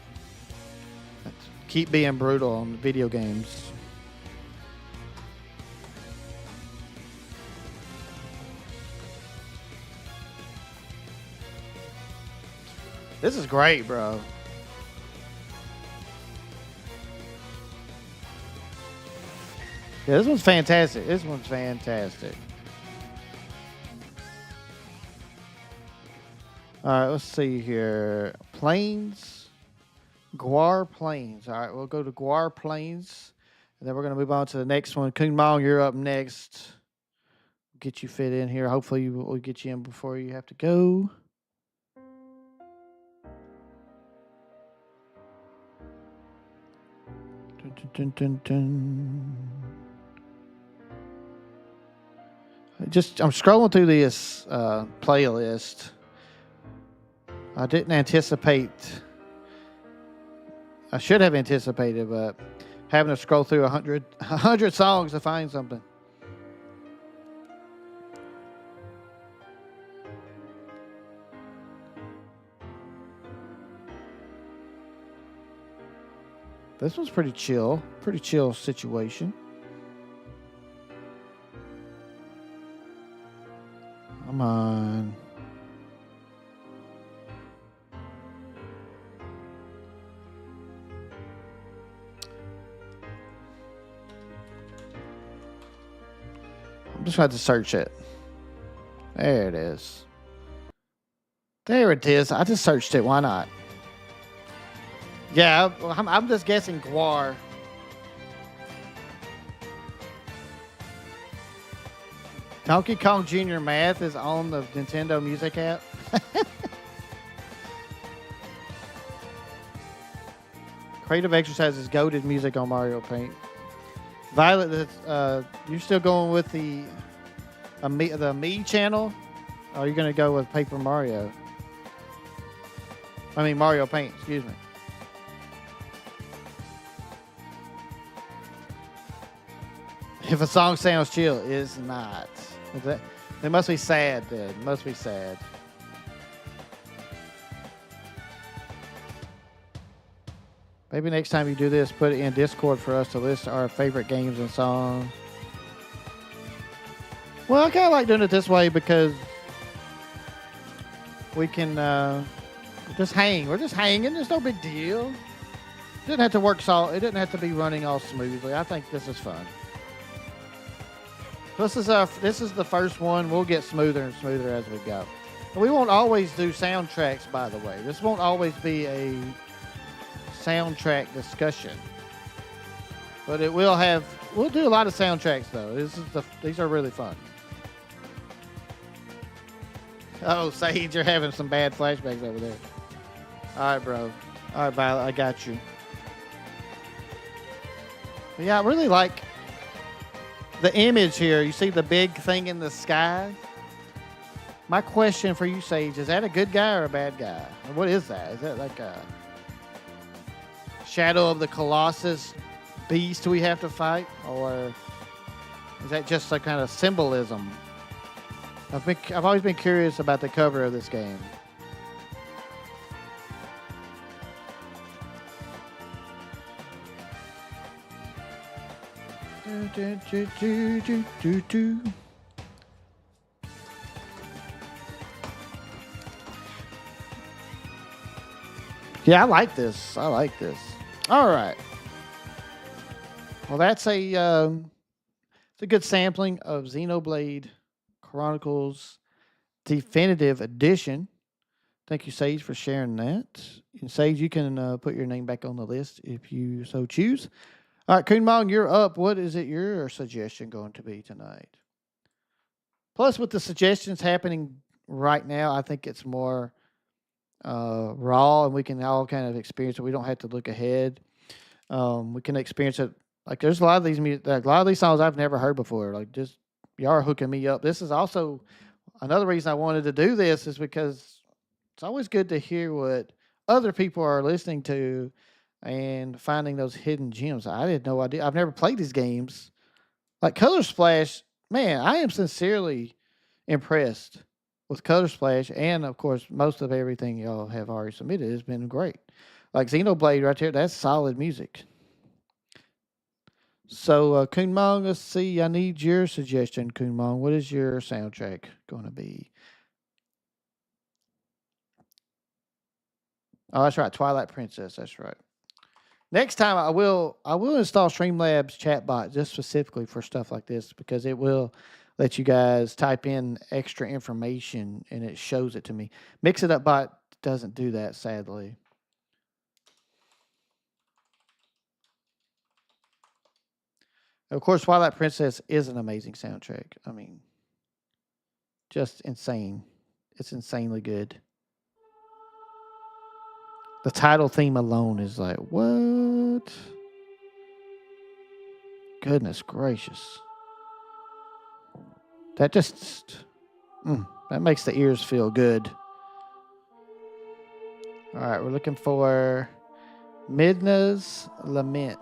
Keep being brutal on video games. This is great, bro. Yeah, this one's fantastic. This one's fantastic. All right, let's see here. Plains. Guar Plains. All right, we'll go to Guar Plains. And then we're going to move on to the next one. Kunmong, you're up next. Get you fit in here. Hopefully, we'll get you in before you have to go. Dun, dun, dun. I'm scrolling through this playlist. I didn't anticipate. I should have anticipated, but having to scroll through 100 songs to find something. This one's pretty chill situation. Come on. I'm just going to search it. There it is. There it is. I just searched it. Why not? Yeah, I'm just guessing Guar. Donkey Kong Jr. Math is on the Nintendo Music app. Creative Exercises goated music on Mario Paint. Violet, you're still going with the Me channel? Or are you going to go with Paper Mario? I mean Mario Paint, excuse me. If a song sounds chill, it's not. It must be sad, then. It must be sad. Maybe next time you do this, put it in Discord for us to list our favorite games and songs. Well, I kind of like doing it this way because we can just hang. We're just hanging. There's no big deal. It didn't have to work. It didn't have to be running all smoothly. I think this is fun. This is the first one. We'll get smoother and smoother as we go. And we won't always do soundtracks, by the way. This won't always be a soundtrack discussion. But it will have. We'll do a lot of soundtracks though. These are really fun. Oh, Sage, you're having some bad flashbacks over there. All right, bro. All right, Violet, I got you. But yeah, I really like the image here. You see the big thing in the sky? My question for you, Sage, is that a good guy or a bad guy? What is that? Is that like a Shadow of the Colossus beast we have to fight? Or is that just a kind of symbolism? I've always been curious about the cover of this game. Yeah, I like this. All right. Well, it's a good sampling of Xenoblade Chronicles Definitive Edition. Thank you, Sage, for sharing that. And Sage, you can put your name back on the list if you so choose. All right, Kunmong, you're up. What is it your suggestion going to be tonight? Plus, with the suggestions happening right now, I think it's more raw, and we can all kind of experience it. We don't have to look ahead. We can experience it. Like there's a lot of these songs I've never heard before. Like just y'all are hooking me up. This is also another reason I wanted to do this is because it's always good to hear what other people are listening to and finding those hidden gems. I had no idea. I've never played these games. Like Color Splash, man, I am sincerely impressed with Color Splash, and of course, most of everything y'all have already submitted has been great. Like Xenoblade right there, that's solid music. So, Kunmong, let's see. I need your suggestion, Kunmong. What is your soundtrack going to be? Oh, that's right, Twilight Princess. That's right. Next time, I will install Streamlabs chatbot just specifically for stuff like this because it will let you guys type in extra information and it shows it to me. Mix It Up Bot doesn't do that, sadly. Of course, Twilight Princess is an amazing soundtrack. I mean, just insane. It's insanely good. The title theme alone is like, what? Goodness gracious. That just, that makes the ears feel good. All right, we're looking for Midna's Lament.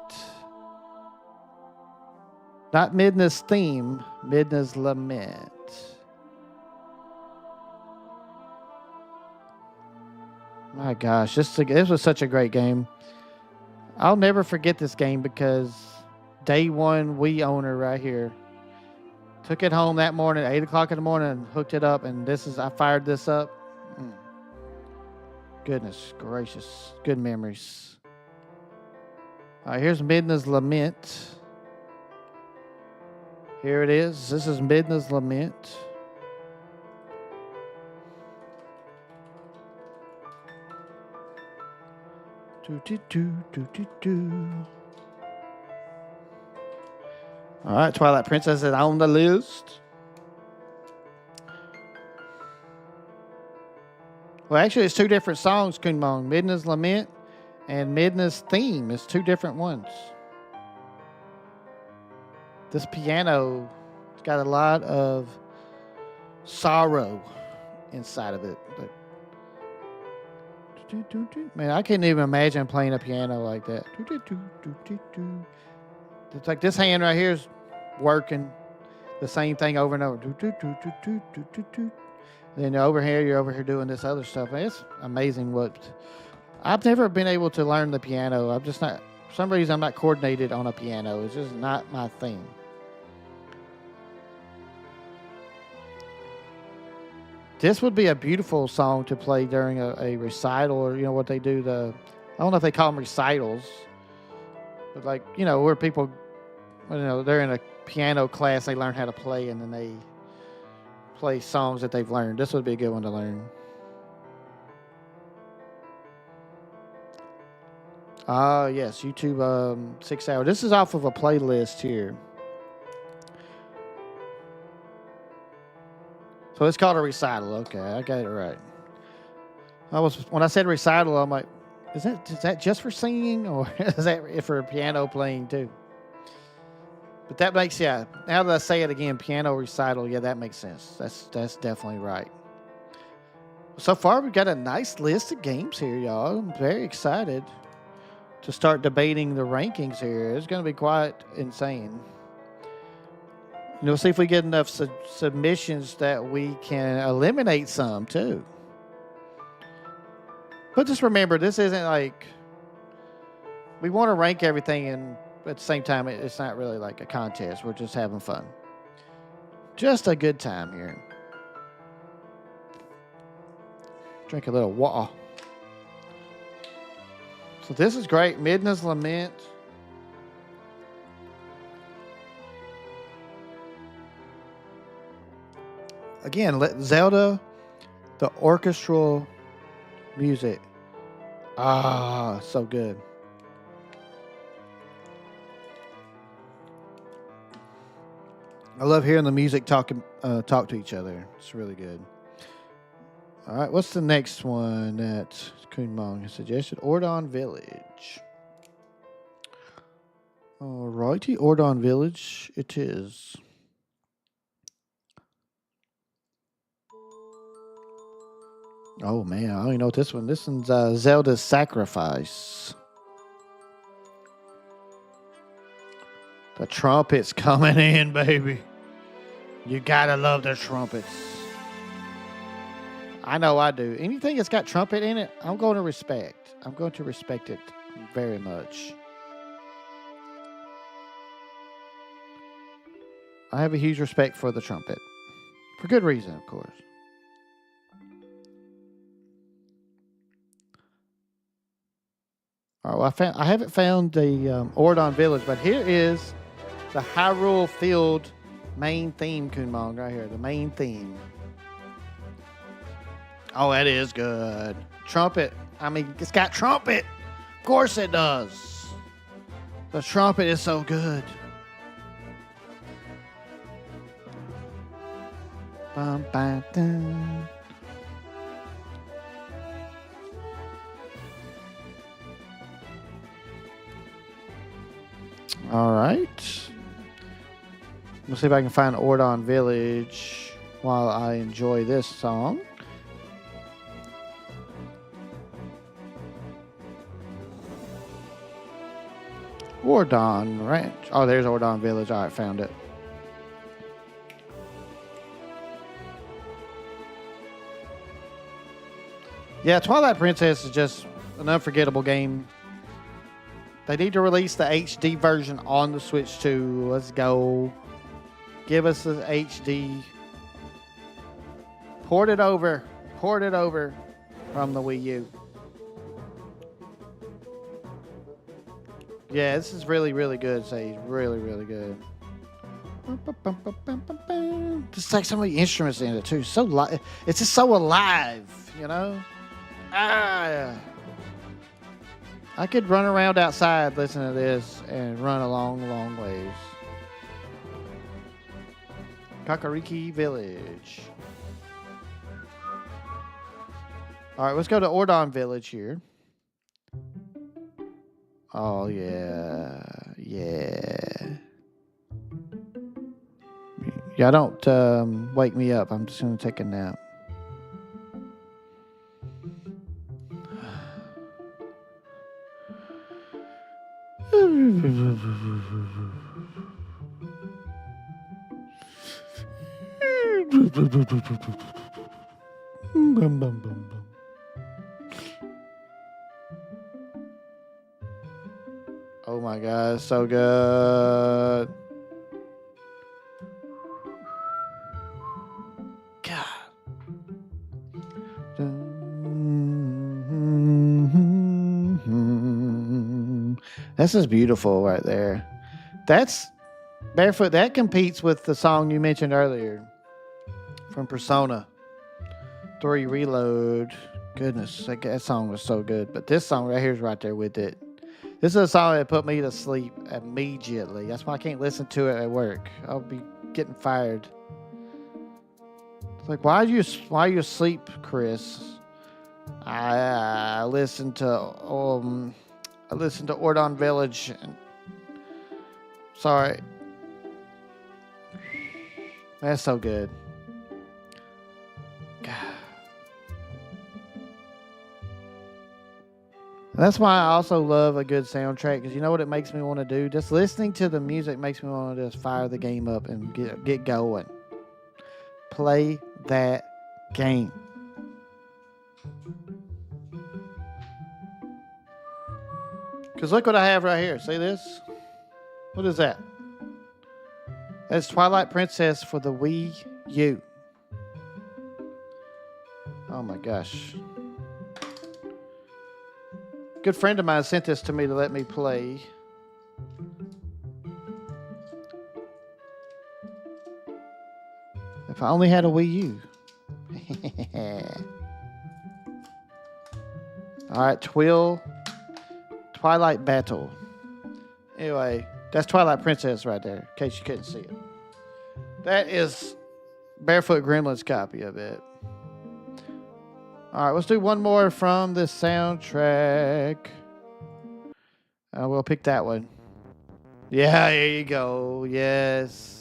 Not Midna's Theme, Midna's Lament. My gosh, this was such a great game. I'll never forget this game because day one Wii owner right here took it home that morning, 8 o'clock in the morning, and hooked it up. And I fired this up. Goodness gracious, good memories. All right, here's Midna's Lament. Here it is. This is Midna's Lament. All right, Twilight Princess is on the list. Well, actually, it's two different songs, Kunmong. Midna's Lament and Midna's Theme is two different ones. This piano has got a lot of sorrow inside of it. But man, I can't even imagine playing a piano like that. It's like this hand right here is working the same thing over and over. Then you're over here doing this other stuff. Man, it's amazing what I've never been able to learn the piano. I'm just not, for some reason, I'm not coordinated on a piano. It's just not my thing. This would be a beautiful song to play during a recital, or what they do. I don't know if they call them recitals, but where people, they're in a piano class, they learn how to play, and then they play songs that they've learned. This would be a good one to learn. Yes, YouTube 6 hour. This is off of a playlist here. So it's called a recital. Okay, I got it right. When I said recital, I'm like, is that just for singing, or is that for piano playing too? But that makes, now that I say it again, piano recital, that makes sense. That's definitely right. So far, we've got a nice list of games here, y'all. I'm very excited to start debating the rankings here. It's going to be quite insane. We'll see if we get enough submissions that we can eliminate some, too. But just remember, this isn't like... We want to rank everything, and at the same time, it's not really like a contest. We're just having fun. Just a good time here. Drink a little water. So this is great. Midna's Lament. Again, Zelda, the orchestral music. Ah, so good. I love hearing the music talk to each other. It's really good. All right, what's the next one that Kunmong has suggested? Ordon Village. All righty, Ordon Village it is. Oh, man, I don't even know what this one. This one's Zelda's Sacrifice. The trumpets coming in, baby. You gotta love the trumpets. I know I do. Anything that's got trumpet in it, I'm going to respect. I'm going to respect it very much. I have a huge respect for the trumpet. For good reason, of course. All right, well, I haven't found the Ordon Village, but here is the Hyrule Field main theme, Kunmong, right here. The main theme. Oh, that is good. Trumpet. I mean, it's got trumpet. Of course it does. The trumpet is so good. Bum, bum, dum. All right. Let's see if I can find Ordon Village while I enjoy this song. Ordon Ranch. Oh, there's Ordon Village. All right, found it. Yeah, Twilight Princess is just an unforgettable game. They need to release the HD version on the Switch too. Let's go. Give us the HD. Port it over from the Wii U. Yeah, this is really, really good, Sage. Really, really good. Just like so many instruments in it too. It's just so alive, you know? I could run around outside listening to this and run a long, long ways. Kakariki Village. All right, let's go to Ordon Village here. Oh, yeah. Yeah. Yeah, don't wake me up. I'm just going to take a nap. Oh my God, so good. God. This is beautiful right there. That's Barefoot. That competes with the song you mentioned earlier from Persona 3 Reload. Goodness, that song was so good. But this song right here is right there with it. This is a song that put me to sleep immediately. That's why I can't listen to it at work. I'll be getting fired. It's like, why are you asleep, Chris? I listened to Ordon Village. Sorry. That's so good. God. That's why I also love a good soundtrack, because you know what it makes me want to do? Just listening to the music makes me want to just fire the game up and get going. Play that game. Because look what I have right here. See this? What is that? That's Twilight Princess for the Wii U. Oh my gosh. Good friend of mine sent this to me to let me play. If I only had a Wii U. All right, Twilight Battle. Anyway, that's Twilight Princess right there, in case you couldn't see it. That is Barefoot Gremlin's copy of it. All right, let's do one more from the soundtrack. We'll pick that one. Yeah, there you go. Yes.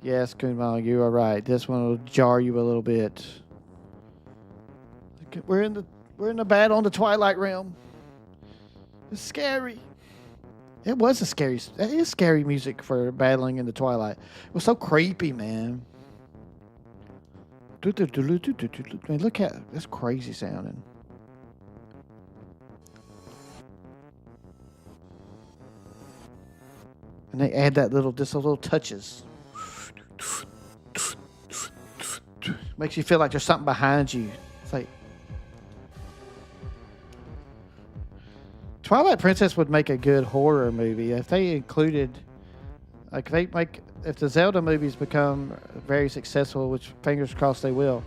Yes, Kunmong, you are right. This one will jar you a little bit. We're in the battle on the Twilight Realm. It's scary. It was that is scary music for battling in the Twilight. It was so creepy, man. Man, look at that's crazy sounding. And they add that little touches. Makes you feel like there's something behind you. It's like Twilight Princess would make a good horror movie if they included, like, if the Zelda movies become very successful, which fingers crossed they will.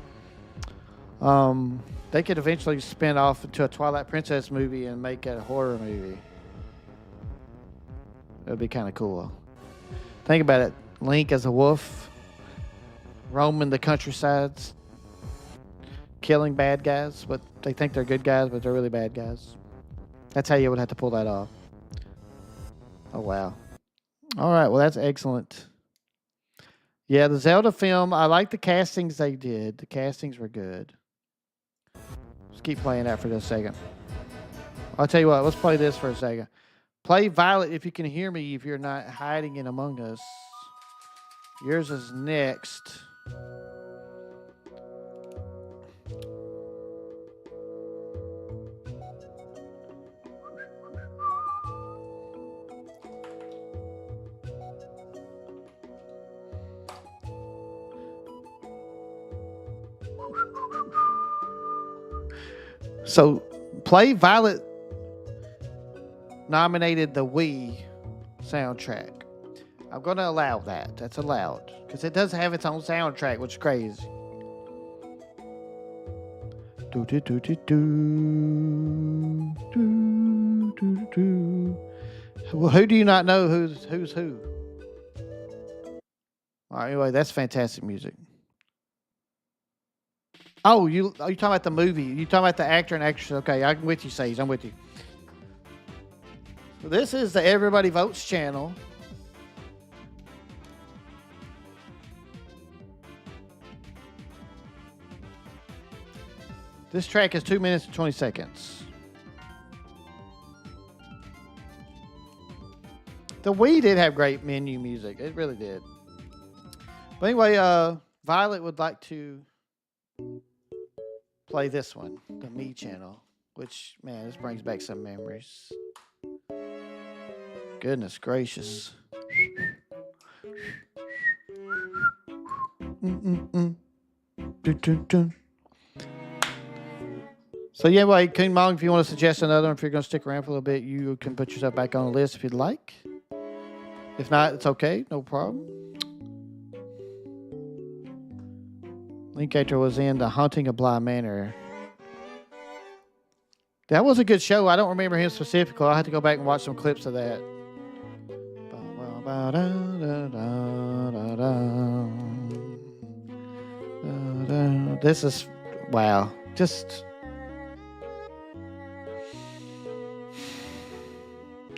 They could eventually spin off into a Twilight Princess movie and make it a horror movie. That'd be kind of cool. Think about it: Link as a wolf, roaming the countrysides, killing bad guys, but they think they're good guys, but they're really bad guys. That's how you would have to pull that off. Oh, wow. All right, well, that's excellent. Yeah, the Zelda film, I like the castings they did. The castings were good. Let's keep playing that for just a second. I'll tell you what, let's play this for a second. Play Violet if you can hear me, if you're not hiding in among us. Yours is next. So, Play Violet nominated the Wii soundtrack. I'm going to allow that. That's allowed. Because it does have its own soundtrack, which is crazy. Do, do, do, do, do, do, do, do. Well, who do you not know who's who? All right, anyway, that's fantastic music. Oh, you talking about the movie? You talking about the actor and actress? Okay, I'm with you, Sage. I'm with you. So this is the Everybody Votes channel. This track is 2 minutes and 20 seconds. The Wii did have great menu music. It really did. But anyway, Violet would like to play this one, the Me channel, which, man, this brings back some memories. Goodness gracious. So yeah, wait, King Mong, if you want to suggest another one, if you're going to stick around for a little bit, you can put yourself back on the list if you'd like. If not, it's okay, no problem. Link Actor was in The Haunting of Bly Manor. That was a good show. I don't remember him specifically. I'll have to go back and watch some clips of that. This is, wow. Just,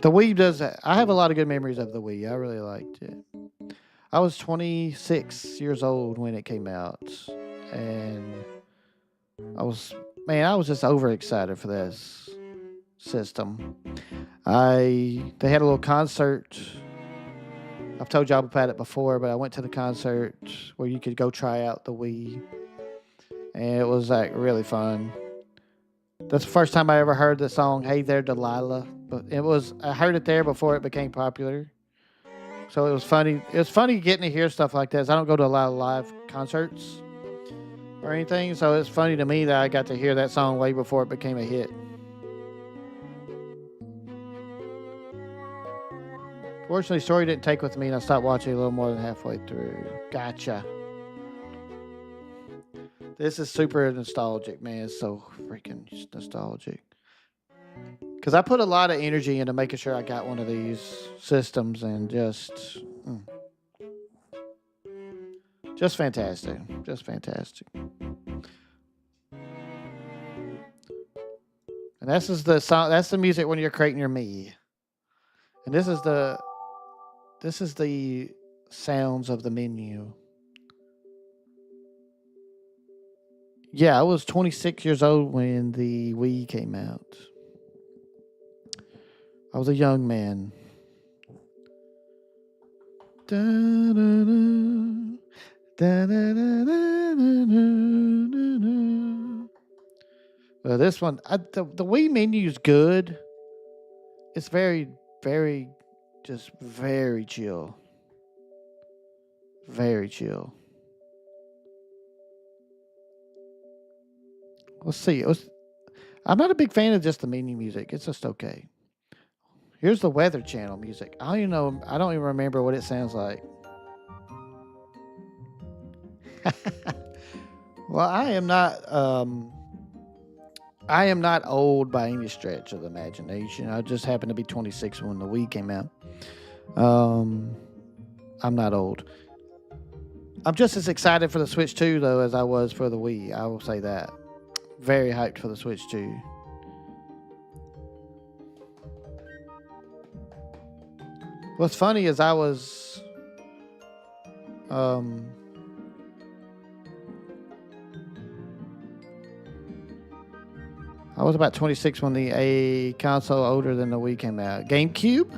the Wii does that. I have a lot of good memories of the Wii. I really liked it. I was 26 years old when it came out. And I was just overexcited for this system. They had a little concert. I've told y'all about it before, but I went to the concert where you could go try out the Wii. And it was like really fun. That's the first time I ever heard the song Hey There Delilah. But I heard it there before it became popular. So it was funny. It was funny getting to hear stuff like this. I don't go to a lot of live concerts or anything, so it's funny to me that I got to hear that song way before it became a hit. Fortunately, story didn't take with me, and I stopped watching a little more than halfway through. Gotcha. This is super nostalgic, man. It's so freaking nostalgic. Because I put a lot of energy into making sure I got one of these systems, and just fantastic. Just fantastic. And this is the song. That's the music when you're creating your me. And this is the sounds of the menu. Yeah, I was 26 years old when the Wii came out. I was a young man. This one, the Wii menu is good. It's very, very, just very chill. Very chill. Let's see. I'm not a big fan of just the menu music. It's just okay. Here's the Weather Channel music. I don't even remember what it sounds like. Well, I am not old by any stretch of the imagination. I just happened to be 26 when the Wii came out. I'm not old. I'm just as excited for the Switch 2 though as I was for the Wii. I will say that. Very hyped for the Switch 2. What's funny is I was about 26 when a console older than the Wii came out. GameCube?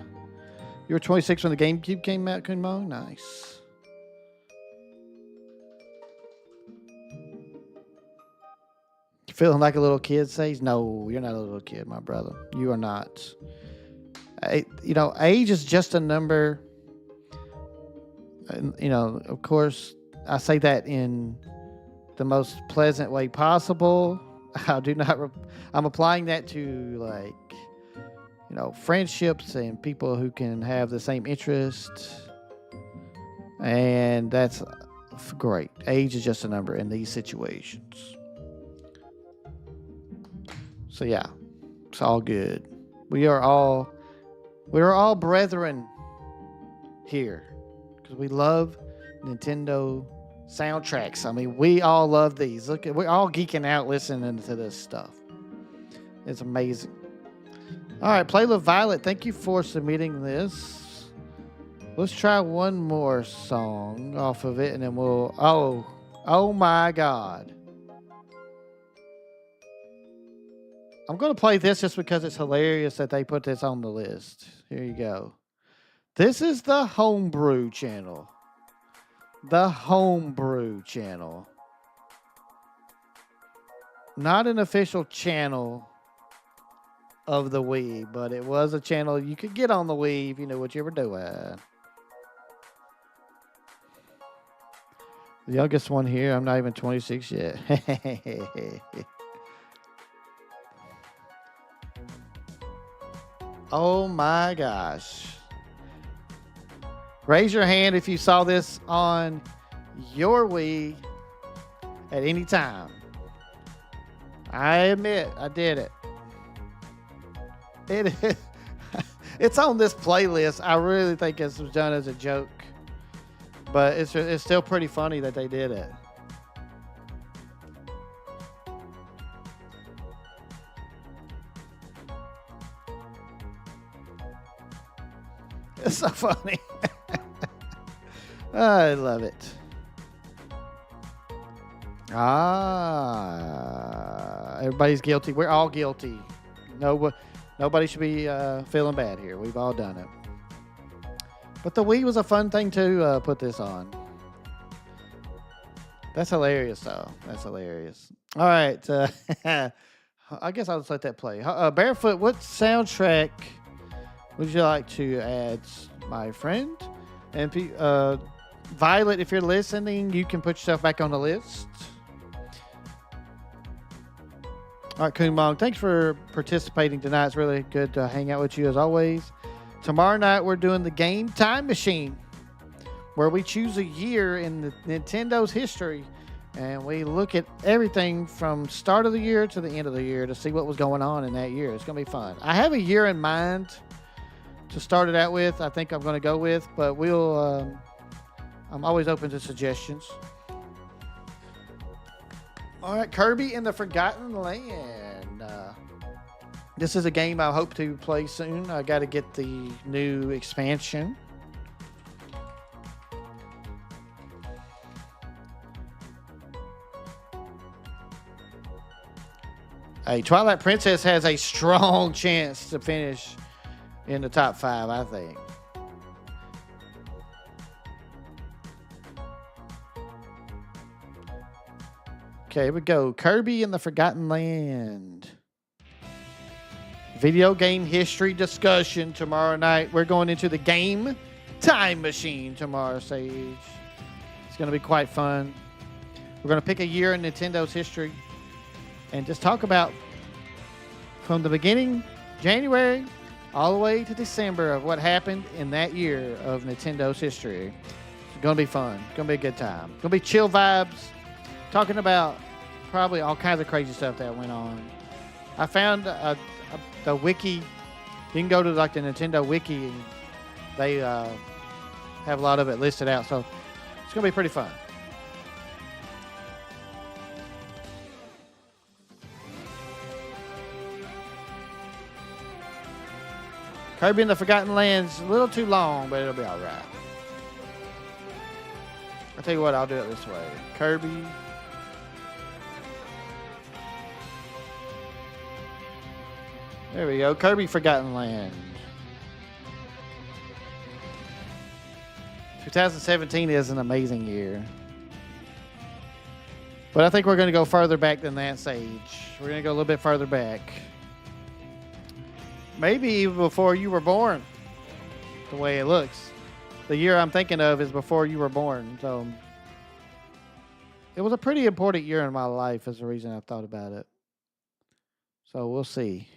You were 26 when the GameCube came out, Kunmo? Nice. Feeling like a little kid says, no, you're not a little kid, my brother. You are not. Age is just a number. Of course, I say that in the most pleasant way possible. I do not. I'm applying that to friendships and people who can have the same interest, and that's great. Age is just a number in these situations. So yeah, it's all good. We are all brethren here because we love Nintendo soundtracks. I mean, we all love these. We're all geeking out listening to this stuff. It's amazing. All right, Playlist Violet, thank you for submitting this. Let's try one more song off of it, and then we'll... Oh my God. I'm going to play this just because it's hilarious that they put this on the list. Here you go. This is the Homebrew channel. The Homebrew channel. Not an official channel of the Wii, but it was a channel you could get on the Wii if you knew what you were doing. The youngest one here, I'm not even 26 yet. Oh my gosh. Raise your hand if you saw this on your Wii at any time. I admit, I did it. It's on this playlist. I really think this was done as a joke. But it's still pretty funny that they did it. It's so funny. I love it. Everybody's guilty. We're all guilty. Nobody should be feeling bad here. We've all done it. But the Wii was a fun thing to put this on. That's hilarious, though. That's hilarious. All right. I guess I'll just let that play. Barefoot, what soundtrack would you like to add, my friend? And Violet, if you're listening, you can put yourself back on the list. All right, Kumong, thanks for participating tonight. It's really good to hang out with you as always. Tomorrow night, we're doing the Game Time Machine, where we choose a year in the Nintendo's history And we look at everything from start of the year to the end of the year to see what was going on in that year. It's going to be fun. I have a year in mind to start it out with. I think I'm going to go with, but I'm always open to suggestions. All right, Kirby in the Forgotten Land. This is a game I hope to play soon. I got to get the new expansion. Hey, Twilight Princess has a strong chance to finish in the top 5, I think. Okay, here we go. Kirby in the Forgotten Land. Video game history discussion tomorrow night. We're going into the game time machine tomorrow, Sage. It's going to be quite fun. We're going to pick a year in Nintendo's history and just talk about from the beginning, January, all the way to December of what happened in that year of Nintendo's history. It's going to be fun. It's going to be a good time. It's going to be chill vibes. Talking about probably all kinds of crazy stuff that went on. I found the wiki. You can go to like the Nintendo wiki and they have a lot of it listed out. So it's going to be pretty fun. Kirby in the Forgotten Land's a little too long, but it'll be all right. I'll tell you what, I'll do it this way. Kirby. There we go. Kirby Forgotten Land. 2017 is an amazing year. But I think we're going to go further back than that, Sage. We're going to go a little bit further back. Maybe even before you were born, the way it looks. The year I'm thinking of is before you were born. So it was a pretty important year in my life is the reason I thought about it. So we'll see.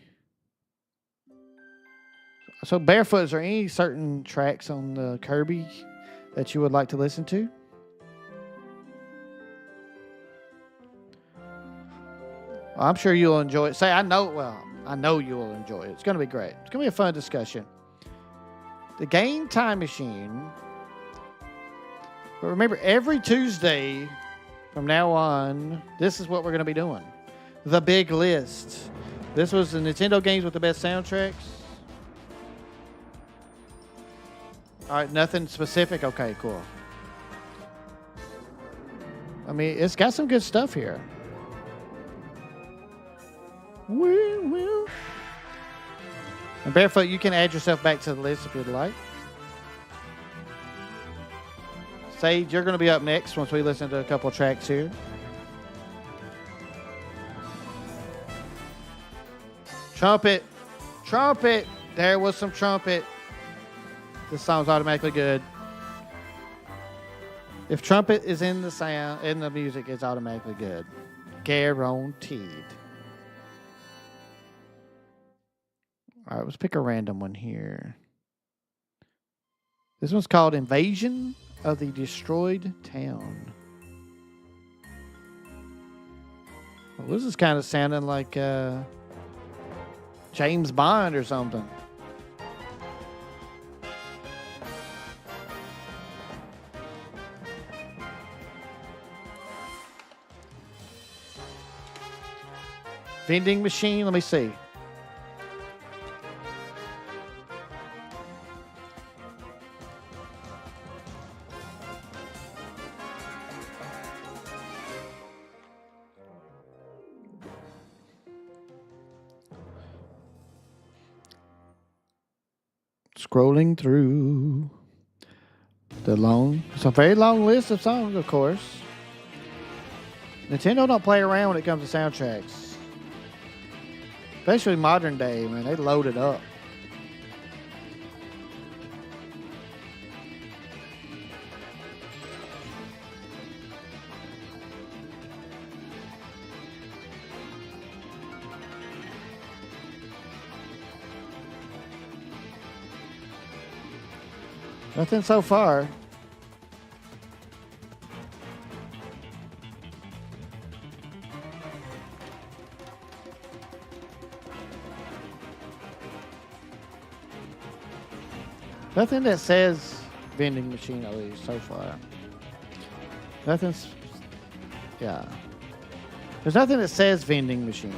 So Barefoot, is there any certain tracks on the Kirby that you would like to listen to? I'm sure you'll enjoy it. I know you will enjoy it. It's going to be great. It's going to be a fun discussion. The Game Time Machine. But remember, every Tuesday from now on, this is what we're going to be doing. The Big List. This was the Nintendo games with the best soundtracks. All right, nothing specific? Okay, cool. I mean, it's got some good stuff here. And Barefoot, you can add yourself back to the list if you'd like. Sage, you're going to be up next once we listen to a couple tracks here. Trumpet. Trumpet. There was some trumpet. This song's automatically good. If trumpet is in the sound, in the music, it's automatically good. Guaranteed. All right, let's pick a random one here. This one's called Invasion of the Destroyed Town. Well, this is kind of sounding like James Bond or something. Vending machine, let me see. Scrolling through it's a very long list of songs, of course. Nintendo don't play around when it comes to soundtracks. Especially modern day, man. They load it up. Nothing so far. Nothing that says vending machine at least so far. Nothing's. Yeah. There's nothing that says vending machine.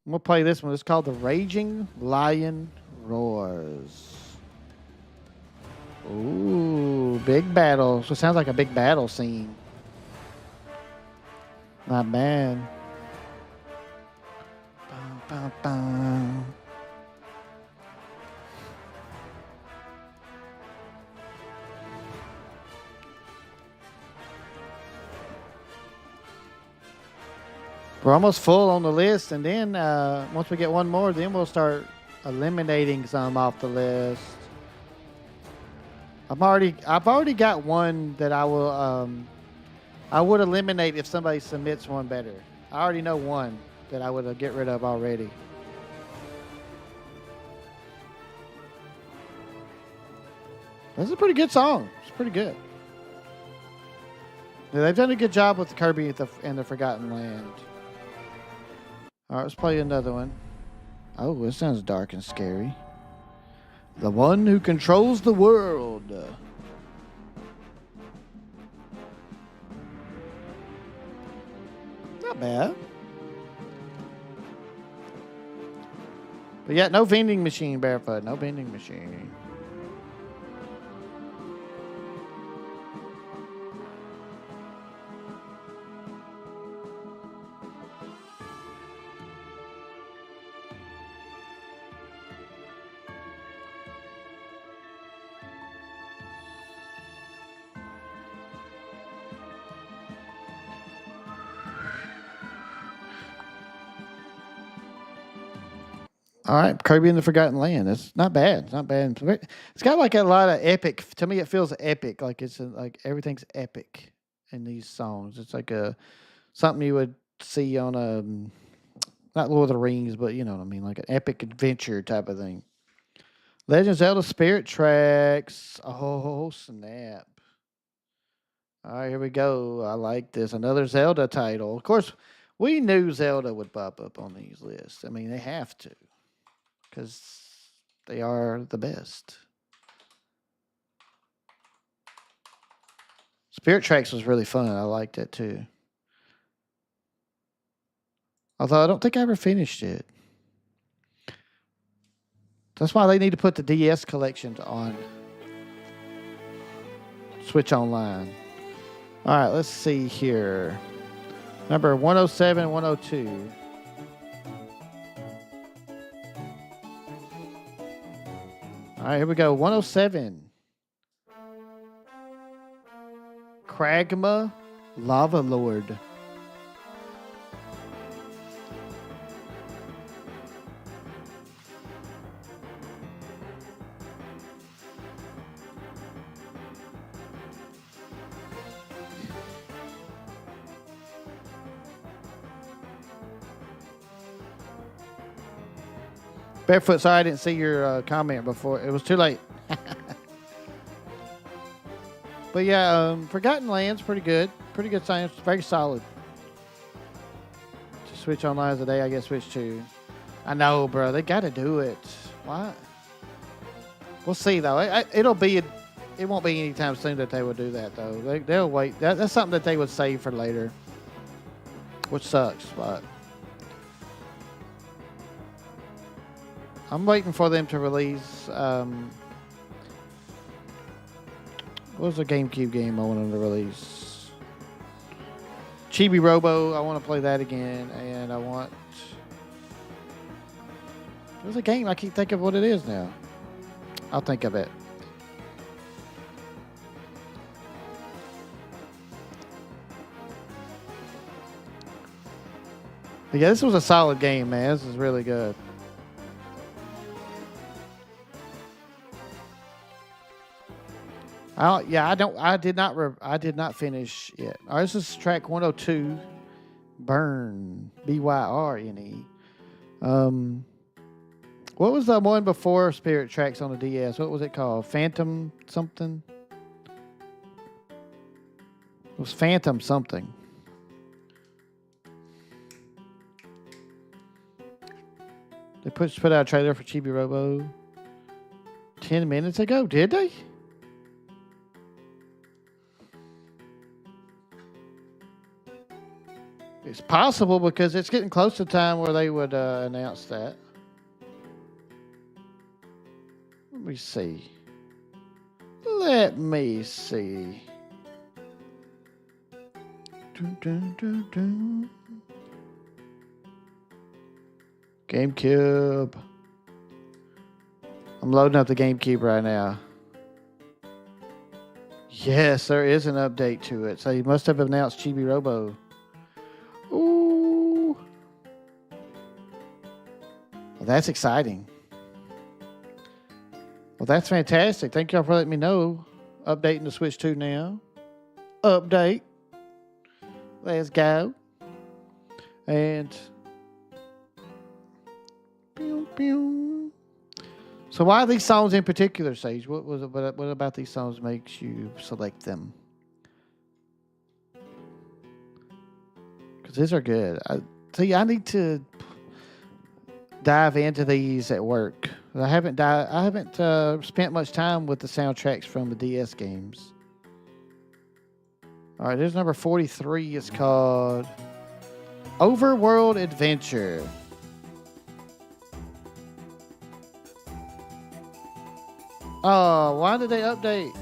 We'll play this one. It's called The Raging Lion Roars. Ooh, big battle. So it sounds like a big battle scene. Not bad. Bum, bum, bum. We're almost full on the list, and then once we get one more, then we'll start eliminating some off the list. I've already got one that I would eliminate if somebody submits one better. I already know one that I would get rid of already. This is a pretty good song. It's pretty good. Yeah, they've done a good job with the Kirby and the Forgotten Land. All right, let's play another one. Oh, this sounds dark and scary. The one who controls the world. Not bad. But yeah, no vending machine, Barefoot. No vending machine. All right, Kirby and the Forgotten Land. It's not bad. It's not bad. It's got like a lot of epic. To me, it feels epic. Like like everything's epic in these songs. It's like something you would see on a not Lord of the Rings, but you know what I mean, like an epic adventure type of thing. Legend of Zelda Spirit Tracks. Oh snap! All right, here we go. I like this. Another Zelda title. Of course, we knew Zelda would pop up on these lists. I mean, they have to. Because they are the best. Spirit Tracks was really fun. I liked it too. Although I don't think I ever finished it. That's why they need to put the DS collections on Switch Online. All right, let's see here. Number 107 and 102. All right, here we go. 107. Kragma Lava Lord. Barefoot, sorry I didn't see your comment before. It was too late. But yeah, Forgotten Land's pretty good. Pretty good science. Very solid. To Switch Online today, I guess Switch 2. I know, bro. They got to do it. Why? We'll see, though. It won't be anytime soon that they will do that, though. They'll wait. That's something that they would save for later. Which sucks, but... I'm waiting for them to release... what was the GameCube game I wanted to release? Chibi Robo. I want to play that again. And I want... There's a game. I can't think of what it is now. I'll think of it. But yeah, this was a solid game, man. This is really good. I did not finish it. All right, this is track 102, Burn, Byrne. What was the one before Spirit Tracks on the DS? What was it called? Phantom something? It was Phantom something. They put out a trailer for Chibi Robo 10 minutes ago, did they? It's possible because it's getting close to time where they would announce that. Let me see. Let me see. Dun, dun, dun, dun. GameCube. I'm loading up the GameCube right now. Yes, there is an update to it. So you must have announced Chibi Robo. Ooh. Well, that's exciting. Well, that's fantastic. Thank y'all for letting me know. Updating the Switch 2 now. Update. Let's go. And pew, pew. So why these songs in particular, Sage? What about these songs makes you select them? Because these are good. I need to dive into these at work. I haven't spent much time with the soundtracks from the DS games. All right, there's number 43. It's called Overworld Adventure. Oh, why did they update?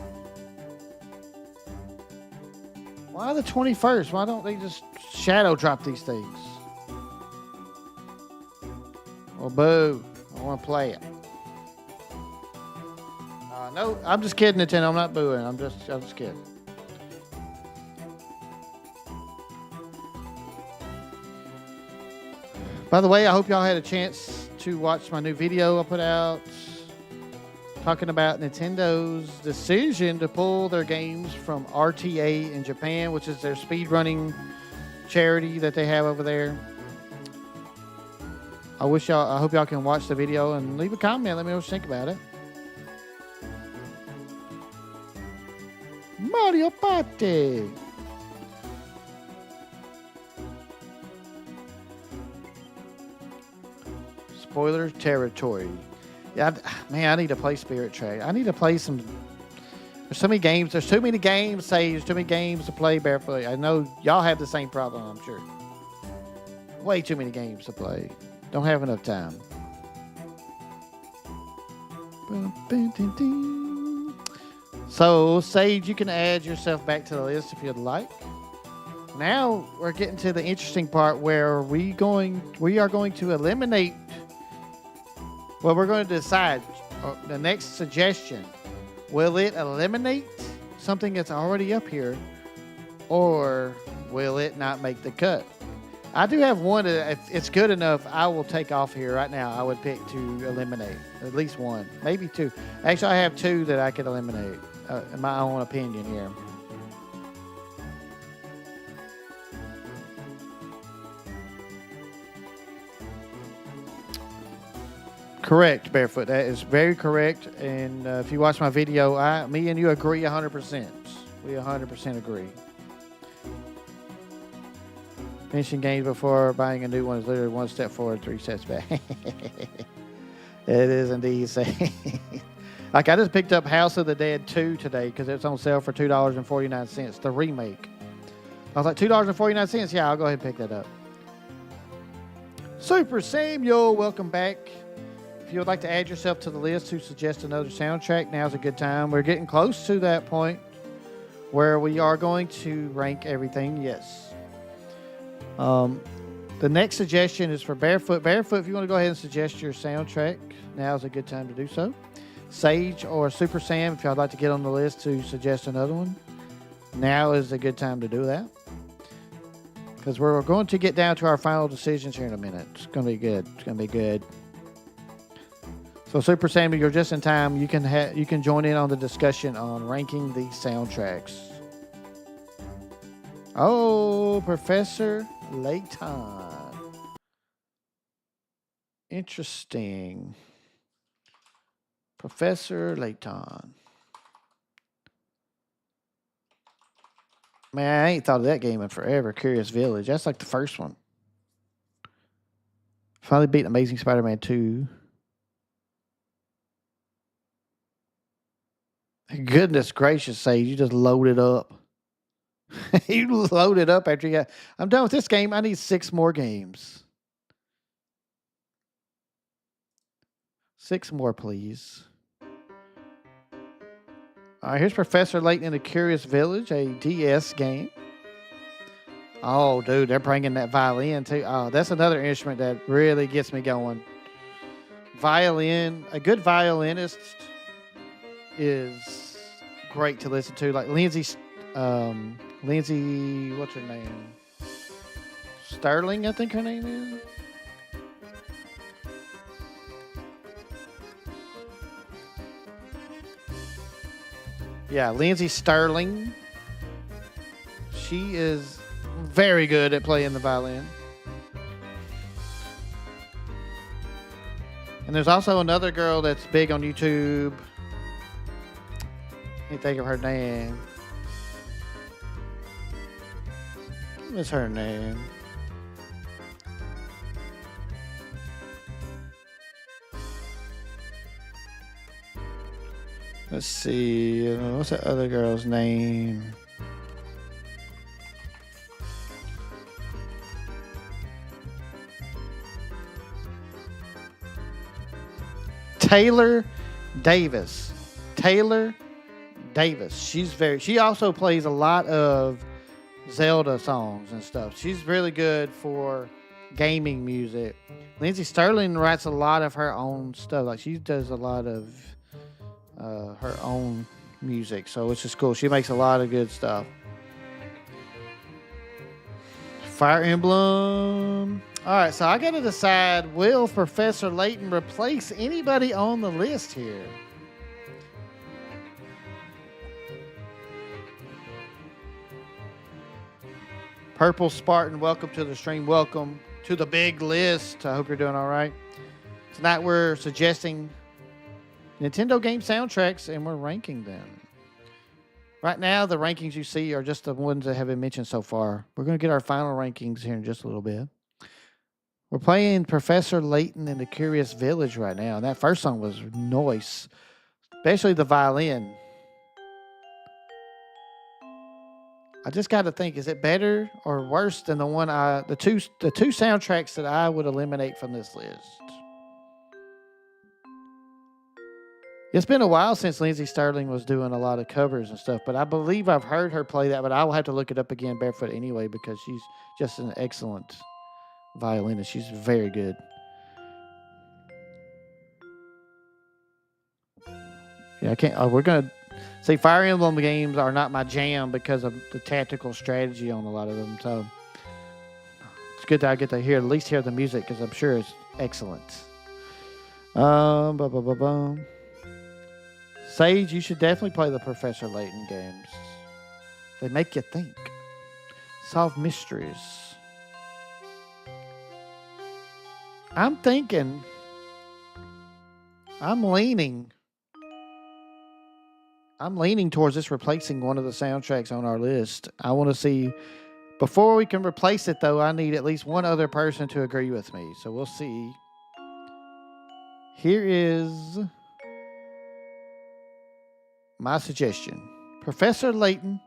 Why the 21st? Why don't they just shadow drop these things? Well, boo. I want to play it. No, I'm just kidding, Nintendo. I'm not booing. I'm just kidding. By the way, I hope y'all had a chance to watch my new video I put out talking about Nintendo's decision to pull their games from RTA in Japan, which is their speedrunning charity that they have over there. I hope y'all can watch the video and leave a comment. Let me know what you think about it. Mario Party. Spoiler territory. Yeah, man, I need to play Spirit Tracks. I need to play some. There's so many games. There's too many games. There's too many games to play barefoot. I know y'all have the same problem, I'm sure. Way too many games to play. Don't have enough time. So, Sage, you can add yourself back to the list if you'd like. Now we're getting to the interesting part where we are going to eliminate. Well, we're going to decide the next suggestion. Will it eliminate something that's already up here, or will it not make the cut? I do have one that, if it's good enough, I will take off here right now. I would pick to eliminate at least one, maybe two. Actually, I have two that I could eliminate, in my own opinion here. Correct, Barefoot. That is very correct. And if you watch my video, me and you agree 100%. We 100% agree. Finishing games before buying a new one is literally one step forward, 3 steps back. It is indeed. Like, I just picked up House of the Dead 2 today because it's on sale for $2.49, the remake. I was like, $2.49? Yeah, I'll go ahead and pick that up. Super Samuel, welcome back. If you would like to add yourself to the list to suggest another soundtrack, now's a good time. We're getting close to that point where we are going to rank everything, yes. The next suggestion is for Barefoot. Barefoot, if you want to go ahead and suggest your soundtrack, now's a good time to do so. Sage or Super Sam, if y'all would like to get on the list to suggest another one, now is a good time to do that. Because we're going to get down to our final decisions here in a minute. It's going to be good. It's going to be good. So Super Sam, you're just in time. You can join in on the discussion on ranking the soundtracks. Oh, Professor Layton. Interesting. Professor Layton. Man, I ain't thought of that game in forever. Curious Village. That's like the first one. Finally beat Amazing Spider-Man 2. Goodness gracious sake, you just loaded up. You loaded up after you got... I'm done with this game. I need 6 more games. 6 more, please. All right, here's Professor Layton in the Curious Village, a DS game. Oh, dude, they're bringing that violin too. Oh, that's another instrument that really gets me going. Violin, a good violinist is great to listen to. Like Lindsay, what's her name? Sterling, I think her name is. Yeah, Lindsay Sterling. She is very good at playing the violin. And there's also another girl that's big on YouTube. Let me think of her name. What's her name? Let's see. What's that other girl's name? Taylor Davis. Taylor Davis. She also plays a lot of Zelda songs and stuff. She's really good for gaming music. Lindsay Sterling writes a lot of her own stuff. Like she does a lot of her own music, so it's just cool. She makes a lot of good stuff. Fire Emblem. All right, so I got to decide, will Professor Layton replace anybody on the list here? Purple Spartan, welcome to the stream. Welcome to the big list. I hope you're doing all right. Tonight we're suggesting Nintendo game soundtracks, and we're ranking them. Right now, the rankings you see are just the ones that have been mentioned so far. We're going to get our final rankings here in just a little bit. We're playing Professor Layton in the Curious Village right now, and that first song was nice, especially the violin. I just got to think, is it better or worse than the two soundtracks that I would eliminate from this list? It's been a while since Lindsay Sterling was doing a lot of covers and stuff, but I believe I've heard her play that, but I will have to look it up again barefoot anyway because she's just an excellent violinist. She's very good. Yeah, I can't. We're going to see Fire Emblem games are not my jam because of the tactical strategy on a lot of them. So it's good that I get to at least hear the music because I'm sure it's excellent. Sage, you should definitely play the Professor Layton games. They make you think. Solve mysteries. I'm thinking. I'm leaning towards this replacing one of the soundtracks on our list. I want to see. Before we can replace it, though, I need at least one other person to agree with me. So we'll see. Here is my suggestion. Professor Layton,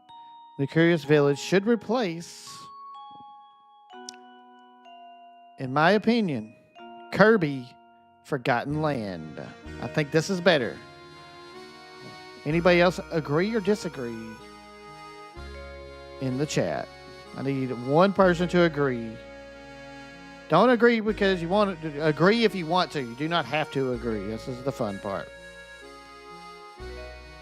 the Curious Village, should replace, in my opinion, Kirby Forgotten Land. I think this is better. Anybody else agree or disagree in the chat? I need one person to agree. Don't agree because you want to. Agree if you want to. You do not have to agree. This is the fun part.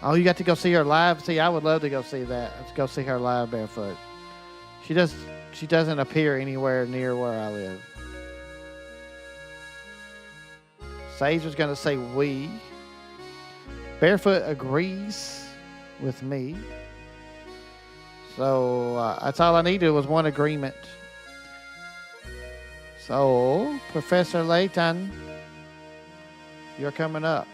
Oh, you got to go see her live? See, I would love to go see that. Let's go see her live barefoot. She doesn't appear anywhere near where I live. Sage was going to say we. Barefoot agrees with me. So that's all I needed was one agreement. So, Professor Layton, you're coming up.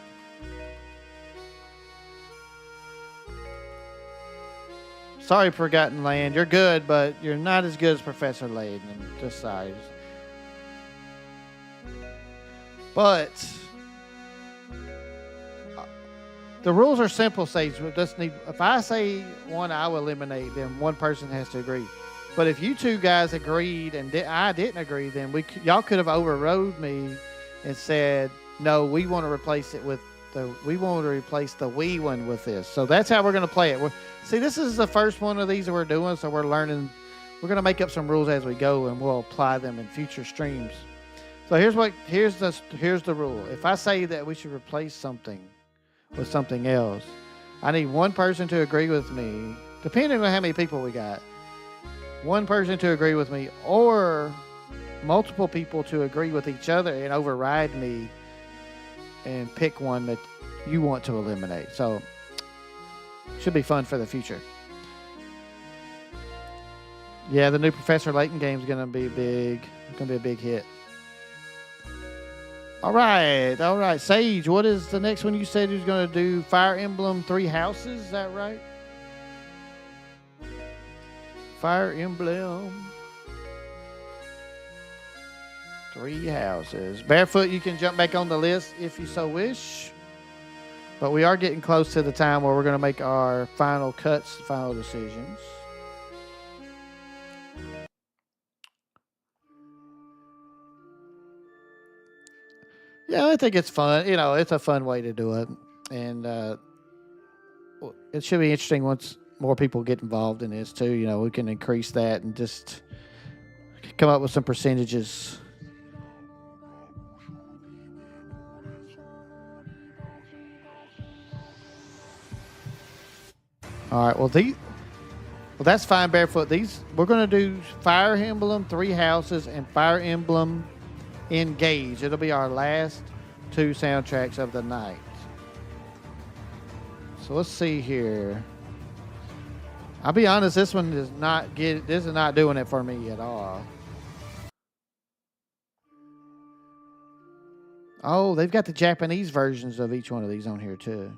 Sorry, Forgotten Land. You're good, but you're not as good as Professor Layton. Just size. But the rules are simple, Sage. We just need, if I say one I will eliminate, then one person has to agree. But if you two guys agreed and I didn't agree, then y'all could have overrode me and said, no, we want to replace it with we want to replace the Wii one with this. So that's how we're going to play it. See, this is the first one of these that we're doing, so we're learning. We're going to make up some rules as we go, and we'll apply them in future streams. So here's the rule. If I say that we should replace something with something else, I need one person to agree with me, depending on how many people we got. One person to agree with me, or multiple people to agree with each other and override me and pick one that you want to eliminate. So should be fun for the future. Yeah, the new Professor Layton game is going to be big. It's going to be a big hit. All right. Sage, what is the next one you said you was going to do? Fire Emblem 3 Houses, is that right? Fire Emblem 3 Houses. Barefoot, you can jump back on the list if you so wish. But we are getting close to the time where we're going to make our final cuts, final decisions. Yeah, I think it's fun. It's a fun way to do it. And it should be interesting once more people get involved in this, too. We can increase that and just come up with some percentages. All right, well, that's fine, Barefoot. We're going to do Fire Emblem 3 Houses and Fire Emblem Engage. It'll be our last 2 soundtracks of the night. So let's see here. I'll be honest, this is not doing it for me at all. Oh, they've got the Japanese versions of each one of these on here too.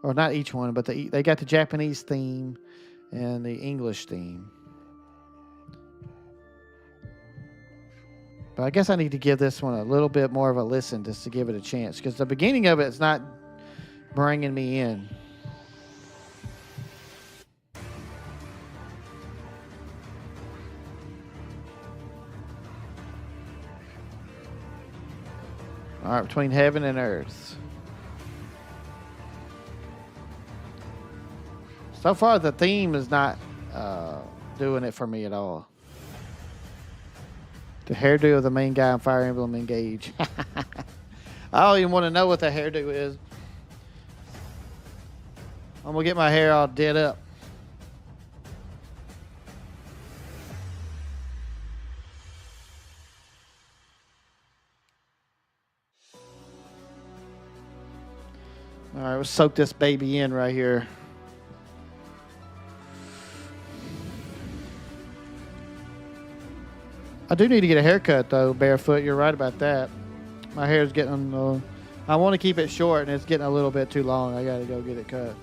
Or not each one, but they got the Japanese theme and the English theme. But I guess I need to give this one a little bit more of a listen just to give it a chance, because the beginning of it's not bringing me in. All right, between heaven and earth. So far, the theme is not doing it for me at all. The hairdo of the main guy in Fire Emblem Engage. I don't even want to know what the hairdo is. I'm going to get my hair all did up. All right, let's soak this baby in right here. I do need to get a haircut, though, Barefoot. You're right about that. My hair's getting... I want to keep it short, and it's getting a little bit too long. I got to go get it cut.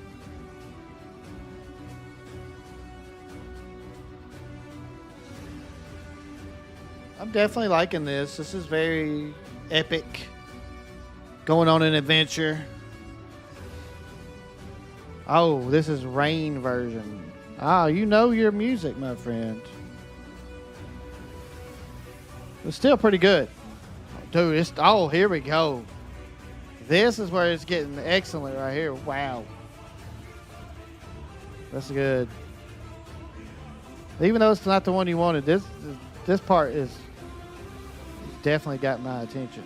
I'm definitely liking this. This is very epic. Going on an adventure. Oh, this is rain version. Oh, you know your music, my friend. It's still pretty good. Dude, here we go. This is where it's getting excellent right here. Wow. That's good. Even though it's not the one you wanted, this part is definitely got my attention.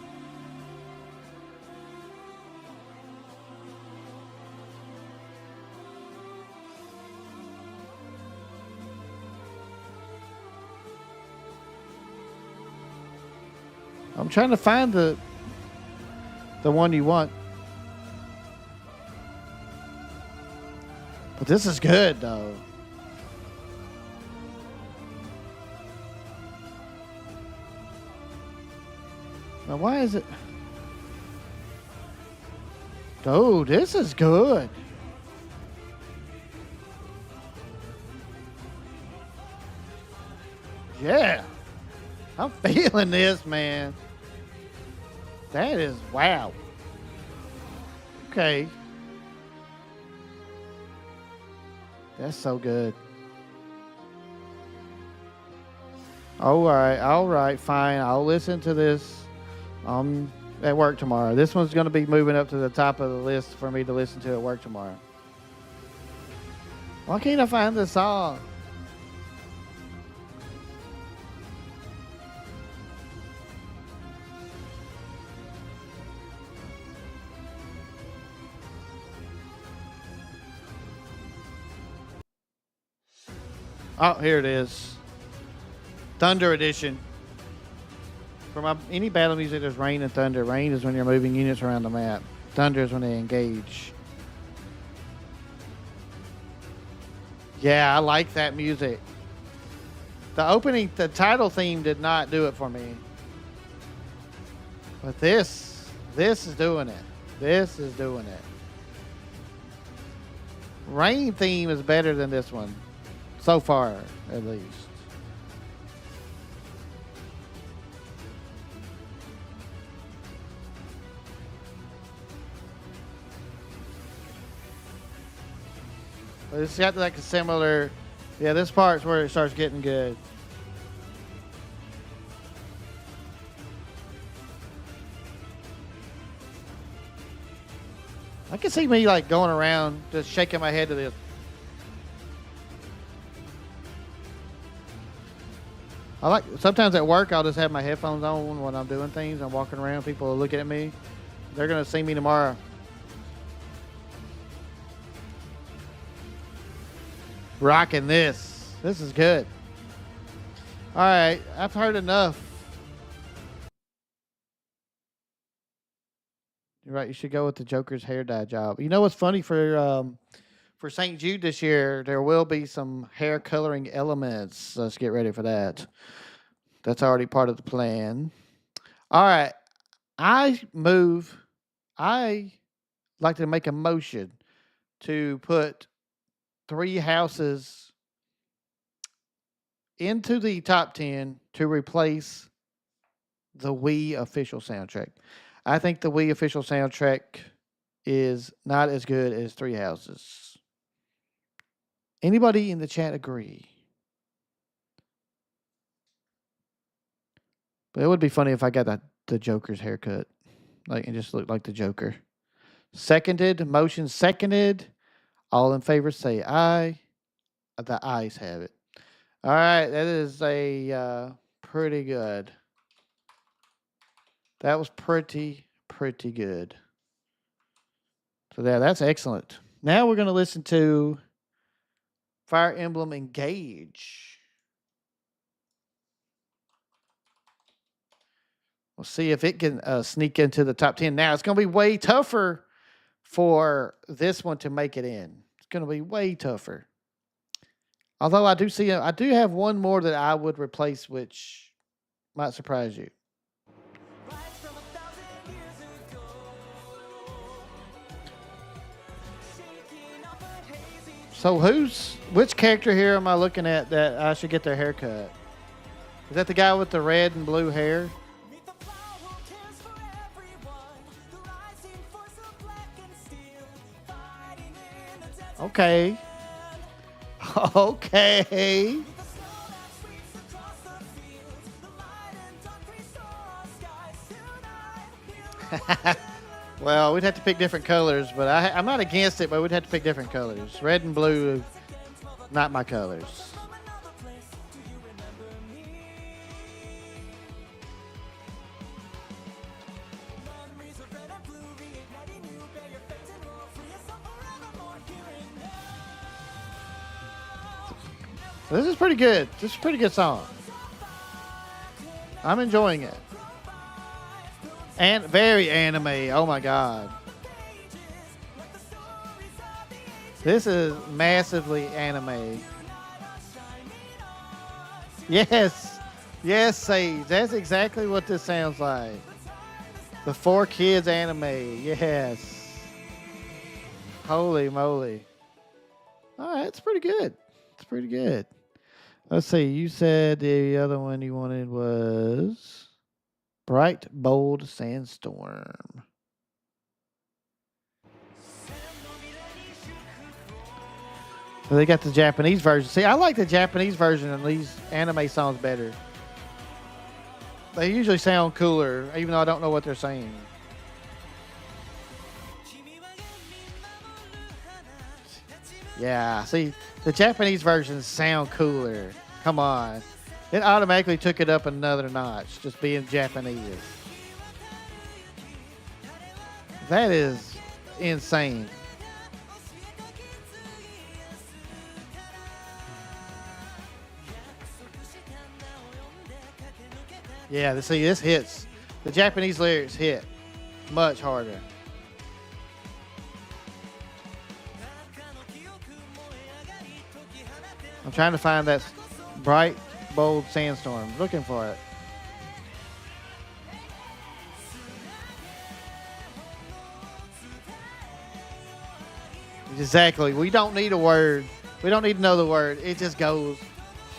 I'm trying to find the one you want. But this is good, though. Now, why is it... Dude, this is good. Yeah. I'm feeling this, man. That is wow. Okay. That's so good. All right, fine. I'll listen to this at work tomorrow. This one's going to be moving up to the top of the list for me to listen to at work tomorrow. Why can't I find the song? Oh, here it is. Thunder Edition. For any battle music, there's rain and thunder. Rain is when you're moving units around the map. Thunder is when they engage. Yeah, I like that music. The title theme did not do it for me. But this is doing it. This is doing it. Rain theme is better than this one. So far, at least. But it's got like a similar... Yeah, this part's where it starts getting good. I can see me like going around just shaking my head to this. I like sometimes at work I'll just have my headphones on when I'm doing things. I'm walking around, people are looking at me. They're gonna see me tomorrow. Rocking this. This is good. All right, I've heard enough. You're right. You should go with the Joker's hair dye job. You know what's funny for St. Jude this year? There will be some hair coloring elements. Let's get ready for that. That's already part of the plan. All right, I like to make a motion to put 3 houses into the top 10 to replace the Wii official soundtrack. I think the Wii official soundtrack is not as good as 3 houses. Anybody in the chat agree? But it would be funny if I got the Joker's haircut, like and just looked like the Joker. Seconded, motion seconded. All in favor say aye. The ayes have it. All right, that is a pretty good. That was pretty good. So that's excellent. Now we're going to listen to Fire Emblem Engage. We'll see if it can sneak into the top 10. Now, it's going to be way tougher for this one to make it in. It's going to be way tougher. Although I do have one more that I would replace, which might surprise you. So which character here am I looking at that I should get their haircut? Is that the guy with the red and blue hair? Okay. Okay. Well, we'd have to pick different colors, but I'm not against it, but we'd have to pick different colors. Red and blue, not my colors. This is pretty good. This is a pretty good song. I'm enjoying it. And very anime. Oh my god. This is massively anime. Yes. Yes, Sage. That's exactly what this sounds like. The 4Kids anime. Yes. Holy moly. All right, it's pretty good. It's pretty good. Let's see. You said the other one you wanted was Bright, bold sandstorm. Well, they got the Japanese version. See, I like the Japanese version of these anime songs better. They usually sound cooler, even though I don't know what they're saying. Yeah, see, the Japanese versions sound cooler. Come on. It automatically took it up another notch, just being Japanese. That is insane. Yeah, see, this hits. The Japanese lyrics hit much harder. I'm trying to find that bright, bold sandstorm. Looking for it. Exactly. We don't need a word. We don't need to know the word. It just goes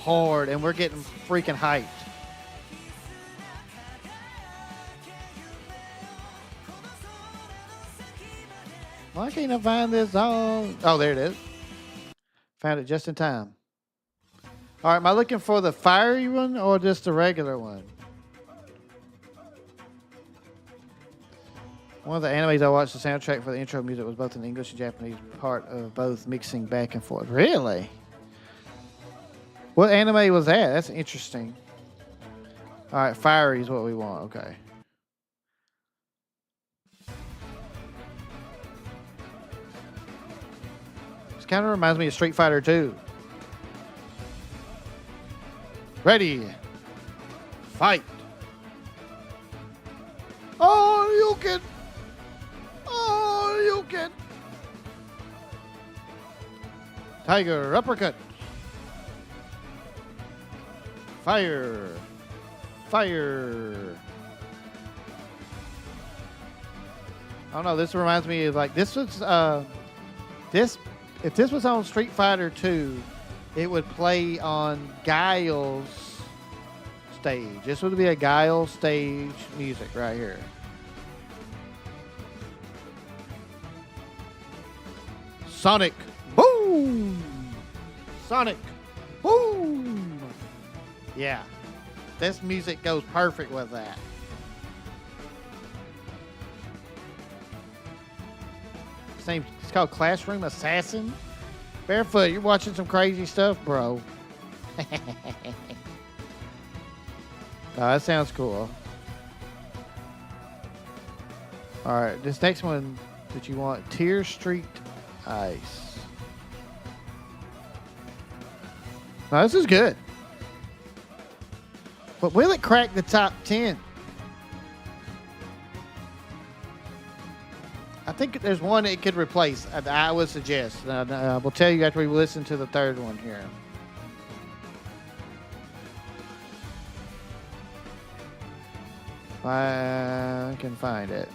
hard, and we're getting freaking hyped. Why can't I find this song? Oh, there it is. Found it just in time. All right, am I looking for the fiery one or just the regular one? One of the animes I watched, the soundtrack for the intro music was both in English and Japanese, part of both mixing back and forth. Really? What anime was that? That's interesting. All right, fiery is what we want. Okay. This kind of reminds me of Street Fighter 2. Ready. Fight. Oh, you can. Oh, you can. Tiger uppercut. Fire. Fire. I don't know. This reminds me of like this was this. If this was on Street Fighter 2, it would play on Guile's stage. This would be a Guile stage music right here. Sonic boom. Sonic boom. Yeah. This music goes perfect with that. It's called Classroom Assassin. Barefoot, you're watching some crazy stuff, bro. Oh, that sounds cool. All right, this next one that you want, Tear Street Ice. Now, this is good. But will it crack the top 10? I think there's one it could replace. I would suggest. I will tell you after we listen to the third one here. I can find it.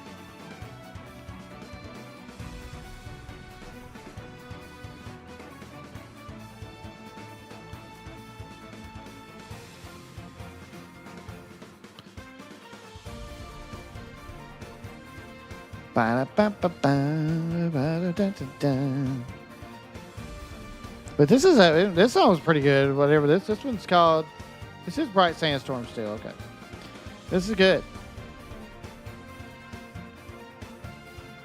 But this song's pretty good. Whatever this one's called. This is Bright Sandstorm still. Okay, this is good.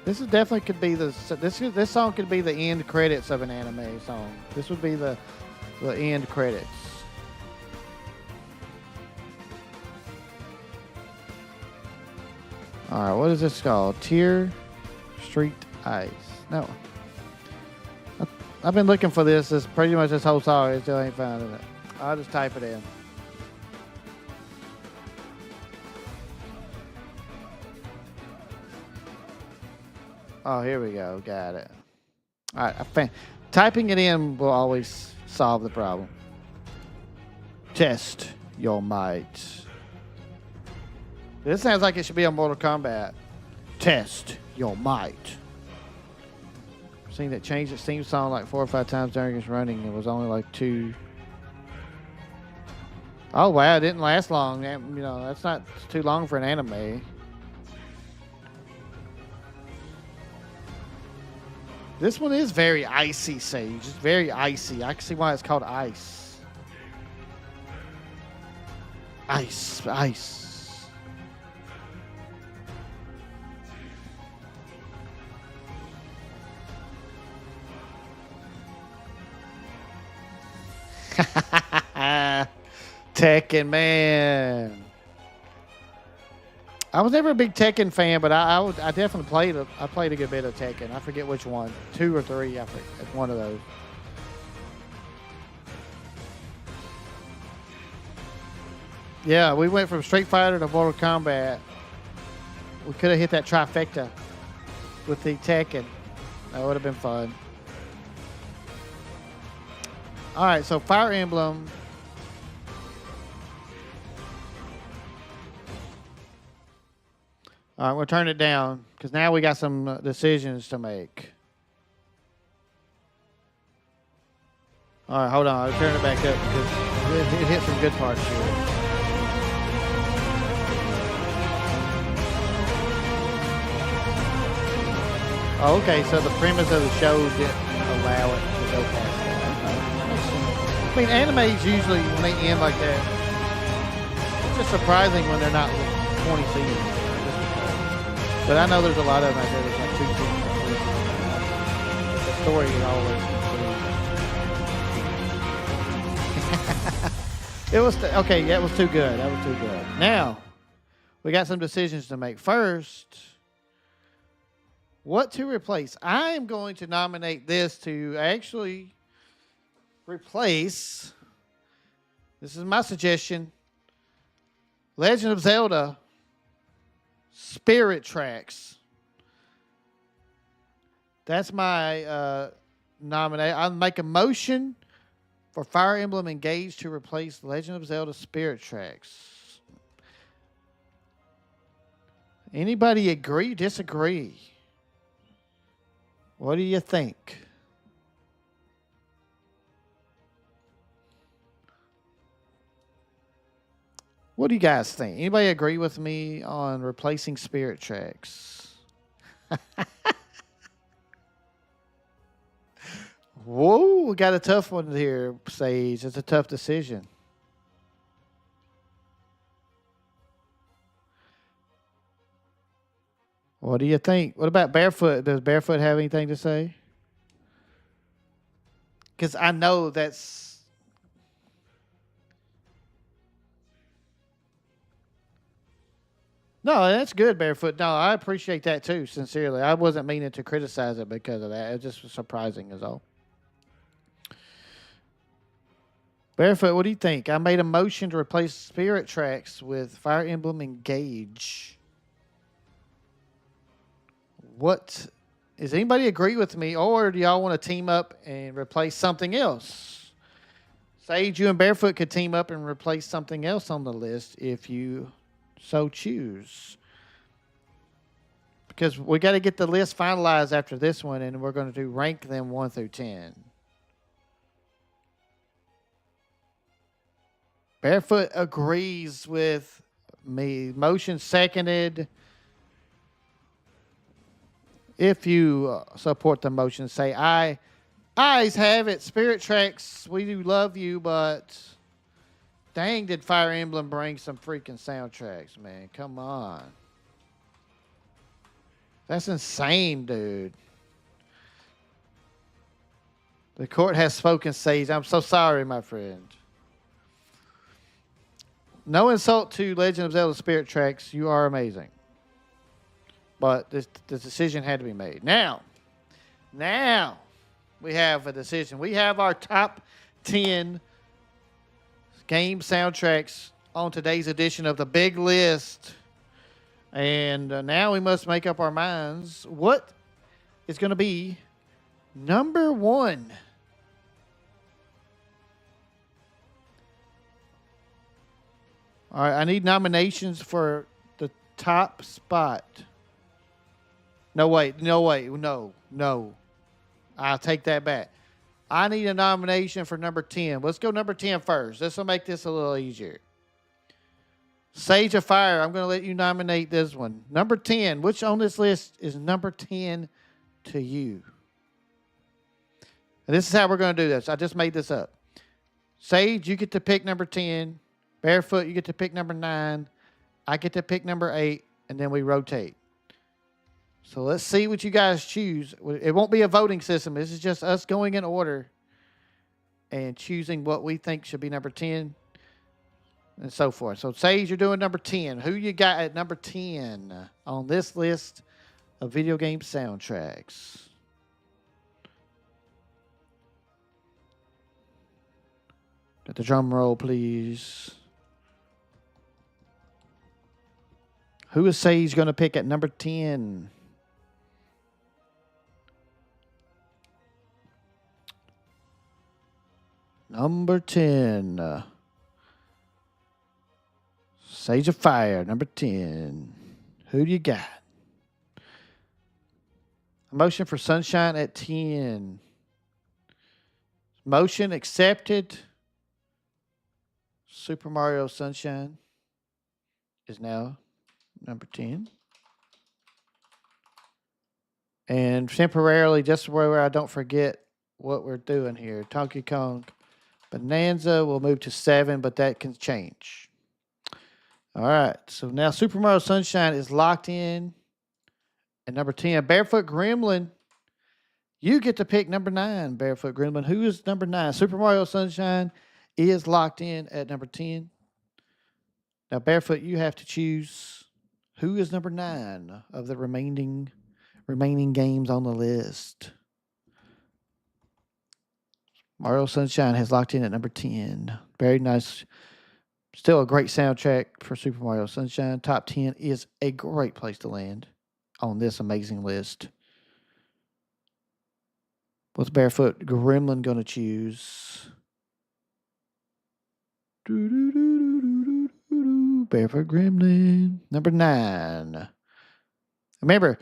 This is definitely could be this song could be the end credits of an anime song. This would be the end credits. All right, what is this called? Tear Street Ice. No. I've been looking for this pretty much this whole song. I still ain't finding it. I'll just type it in. Oh, here we go. Got it. All right, typing it in will always solve the problem. Test your might. This sounds like it should be on Mortal Kombat. Test your might. I've seen it change its theme song like 4 or 5 times during its running. It was only like 2. Oh, wow. It didn't last long. That's not too long for an anime. This one is very icy, Sage. It's very icy. I can see why it's called ice. Ice, ice. Tekken, man. I was never a big Tekken fan, but I definitely played a good bit of Tekken. I forget which one, 2 or 3. I forget. It's one of those. Yeah, we went from Street Fighter to Mortal Kombat. We could have hit that trifecta with the Tekken. That would have been fun. All right, so Fire Emblem. All right, we'll turn it down because now we got some decisions to make. All right, hold on. I'll turn it back up because it hit some good parts here. Oh, okay, so the premise of the show didn't allow it to go past that. Okay. I mean, animes usually, when they end like that, it's just surprising when they're not 20 seasons. But I know there's a lot of them out there that's like 2 seasons. The story is always it was okay. That was too good. That was too good. Now we got some decisions to make. First, what to replace? I am going to nominate this to actually replace. This is my suggestion. Legend of Zelda Spirit Tracks. That's my nomination. I'll make a motion for Fire Emblem Engage to replace Legend of Zelda Spirit Tracks. Anybody agree, disagree? What do you think? What do you guys think? Anybody agree with me on replacing Spirit Tracks? Whoa, we got a tough one here, Sage. It's a tough decision. What do you think? What about Barefoot? Does Barefoot have anything to say? Because I know that's... No, that's good, Barefoot. No, I appreciate that too, sincerely. I wasn't meaning to criticize it because of that. It just was surprising is all. Barefoot, what do you think? I made a motion to replace Spirit Tracks with Fire Emblem Engage. What? Does anybody agree with me, or do y'all want to team up and replace something else? Sage, you and Barefoot could team up and replace something else on the list if you so choose. Because we got to get the list finalized after this one, and we're going to do rank them 1 through 10. Barefoot agrees with me. Motion seconded. If you support the motion, say aye. Ayes have it. Spirit Tracks, we do love you, but dang, did Fire Emblem bring some freaking soundtracks, man. Come on. That's insane, dude. The court has spoken, Sage. I'm so sorry, my friend. No insult to Legend of Zelda Spirit Tracks. You are amazing. But the decision had to be made. Now, we have a decision. We have our top 10 game soundtracks on today's edition of the Big List. And now we must make up our minds. What is going to be number 1? All right, I need nominations for the top spot. No. I'll take that back. I need a nomination for number 10. Let's go number 10 first. This will make this a little easier. Sage of Fire, I'm going to let you nominate this one. Number 10. Which on this list is number 10 to you? And this is how we're going to do this. I just made this up. Sage, you get to pick number 10. Barefoot, you get to pick number 9. I get to pick number 8. And then we rotate. So let's see what you guys choose. It won't be a voting system. This is just us going in order and choosing what we think should be number 10 and so forth. So Sage, you're doing number 10. Who you got at number 10 on this list of video game soundtracks? Got the drum roll, please. Who is Sage going to pick at number 10? Number 10. Sage of Fire, number 10. Who do you got? A motion for Sunshine at 10. Motion accepted. Super Mario Sunshine is now number 10. And temporarily, just where I don't forget what we're doing here, Donkey Kong Bonanza will move to 7, but that can change. All right, so now Super Mario Sunshine is locked in at number 10. Barefoot Gremlin, you get to pick number 9, Barefoot Gremlin. Who is number 9? Super Mario Sunshine is locked in at number 10. Now, Barefoot, you have to choose who is number 9 of the remaining games on the list. Mario Sunshine has locked in at number 10. Very nice. Still a great soundtrack for Super Mario Sunshine. Top 10 is a great place to land on this amazing list. What's Barefoot Gremlin going to choose? Barefoot Gremlin. Number 9. Remember,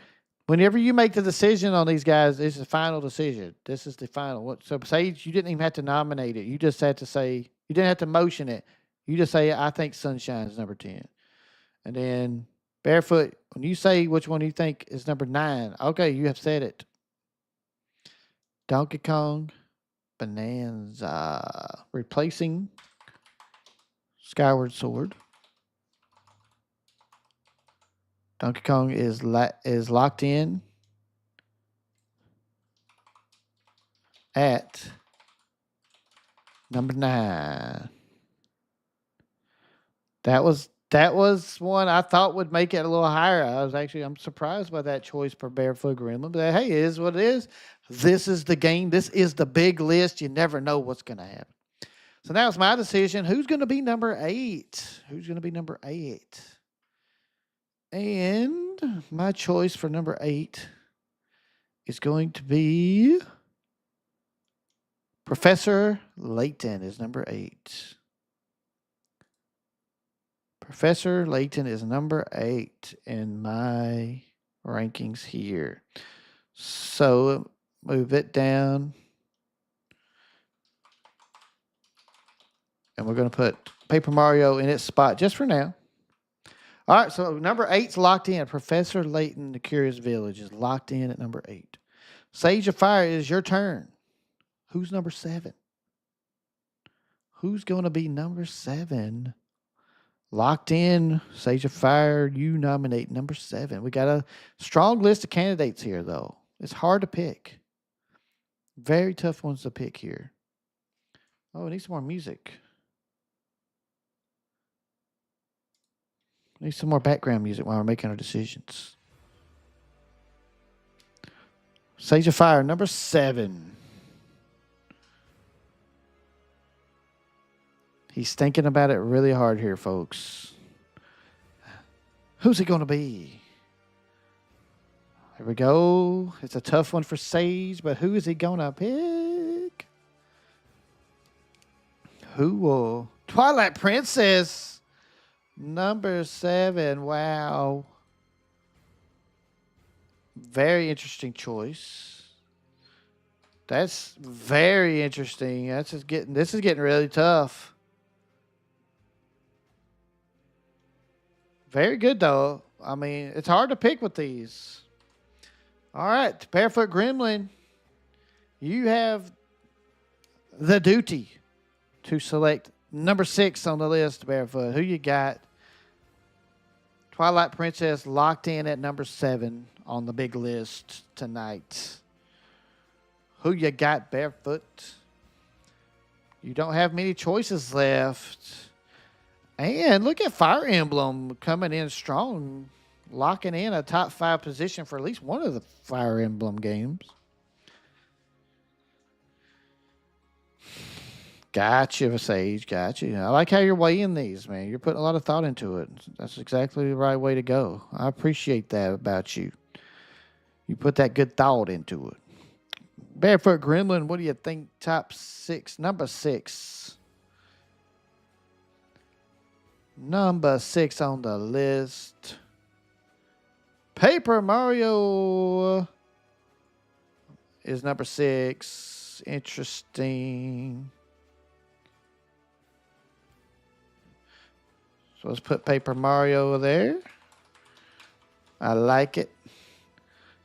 whenever you make the decision on these guys, this is the final decision. This is the final. So, Sage, you didn't even have to nominate it. You just had to say, you didn't have to motion it. You just say, I think Sunshine is number 10. And then, Barefoot, when you say which one you think is number 9, okay, you have said it. Donkey Kong Bonanza. Replacing Skyward Sword. Donkey Kong is locked in at number 9. That was one I thought would make it a little higher. I'm surprised by that choice for Barefoot Gremlin. But hey, it is what it is. This is the game. This is the big list. You never know what's going to happen. So now it's my decision. Who's going to be number 8? Who's going to be number 8? And my choice for number 8 is going to be Professor Layton is number 8. Professor Layton is number 8 in my rankings here. So move it down. And we're going to put Paper Mario in its spot just for now. All right, so number 8's locked in. Professor Layton, The Curious Village, is locked in at number 8. Sage of Fire, it is your turn. Who's number 7? Who's going to be number 7? Locked in. Sage of Fire, you nominate number 7. We got a strong list of candidates here, though. It's hard to pick. Very tough ones to pick here. Oh, I need some more music. Need some more background music while we're making our decisions. Sage of Fire, number 7. He's thinking about it really hard here, folks. Who's it going to be? Here we go. It's a tough one for Sage, but who is he going to pick? Who will? Twilight Princess, number 7. Wow. Very interesting choice. That's very interesting. This is getting really tough. Very good though. I mean, it's hard to pick with these. All right, Barefoot Gremlin, you have the duty to select number 6 on the list, Barefoot. Who you got? Twilight Princess locked in at number 7 on the big list tonight. Who you got, Barefoot? You don't have many choices left. And look at Fire Emblem coming in strong, locking in a top 5 position for at least one of the Fire Emblem games. Gotcha, Sage. Gotcha. I like how you're weighing these, man. You're putting a lot of thought into it. That's exactly the right way to go. I appreciate that about you. You put that good thought into it. Barefoot Gremlin, what do you think? Top 6, number 6. Number 6 on the list. Paper Mario is number 6. Interesting. So let's put Paper Mario there. I like it.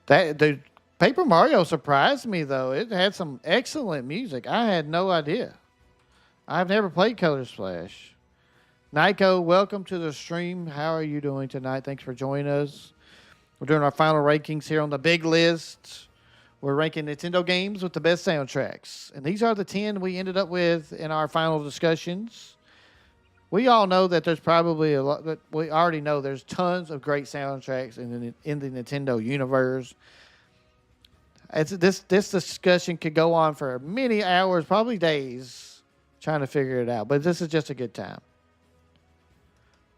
The Paper Mario surprised me, though. It had some excellent music. I had no idea. I've never played Color Splash. Nyko, welcome to the stream. How are you doing tonight? Thanks for joining us. We're doing our final rankings here on the big list. We're ranking Nintendo games with the best soundtracks. And these are the 10 we ended up with in our final discussions. We all know that there's probably a lot, but we already know there's tons of great soundtracks in the Nintendo universe. This discussion could go on for many hours, probably days, trying to figure it out. But this is just a good time.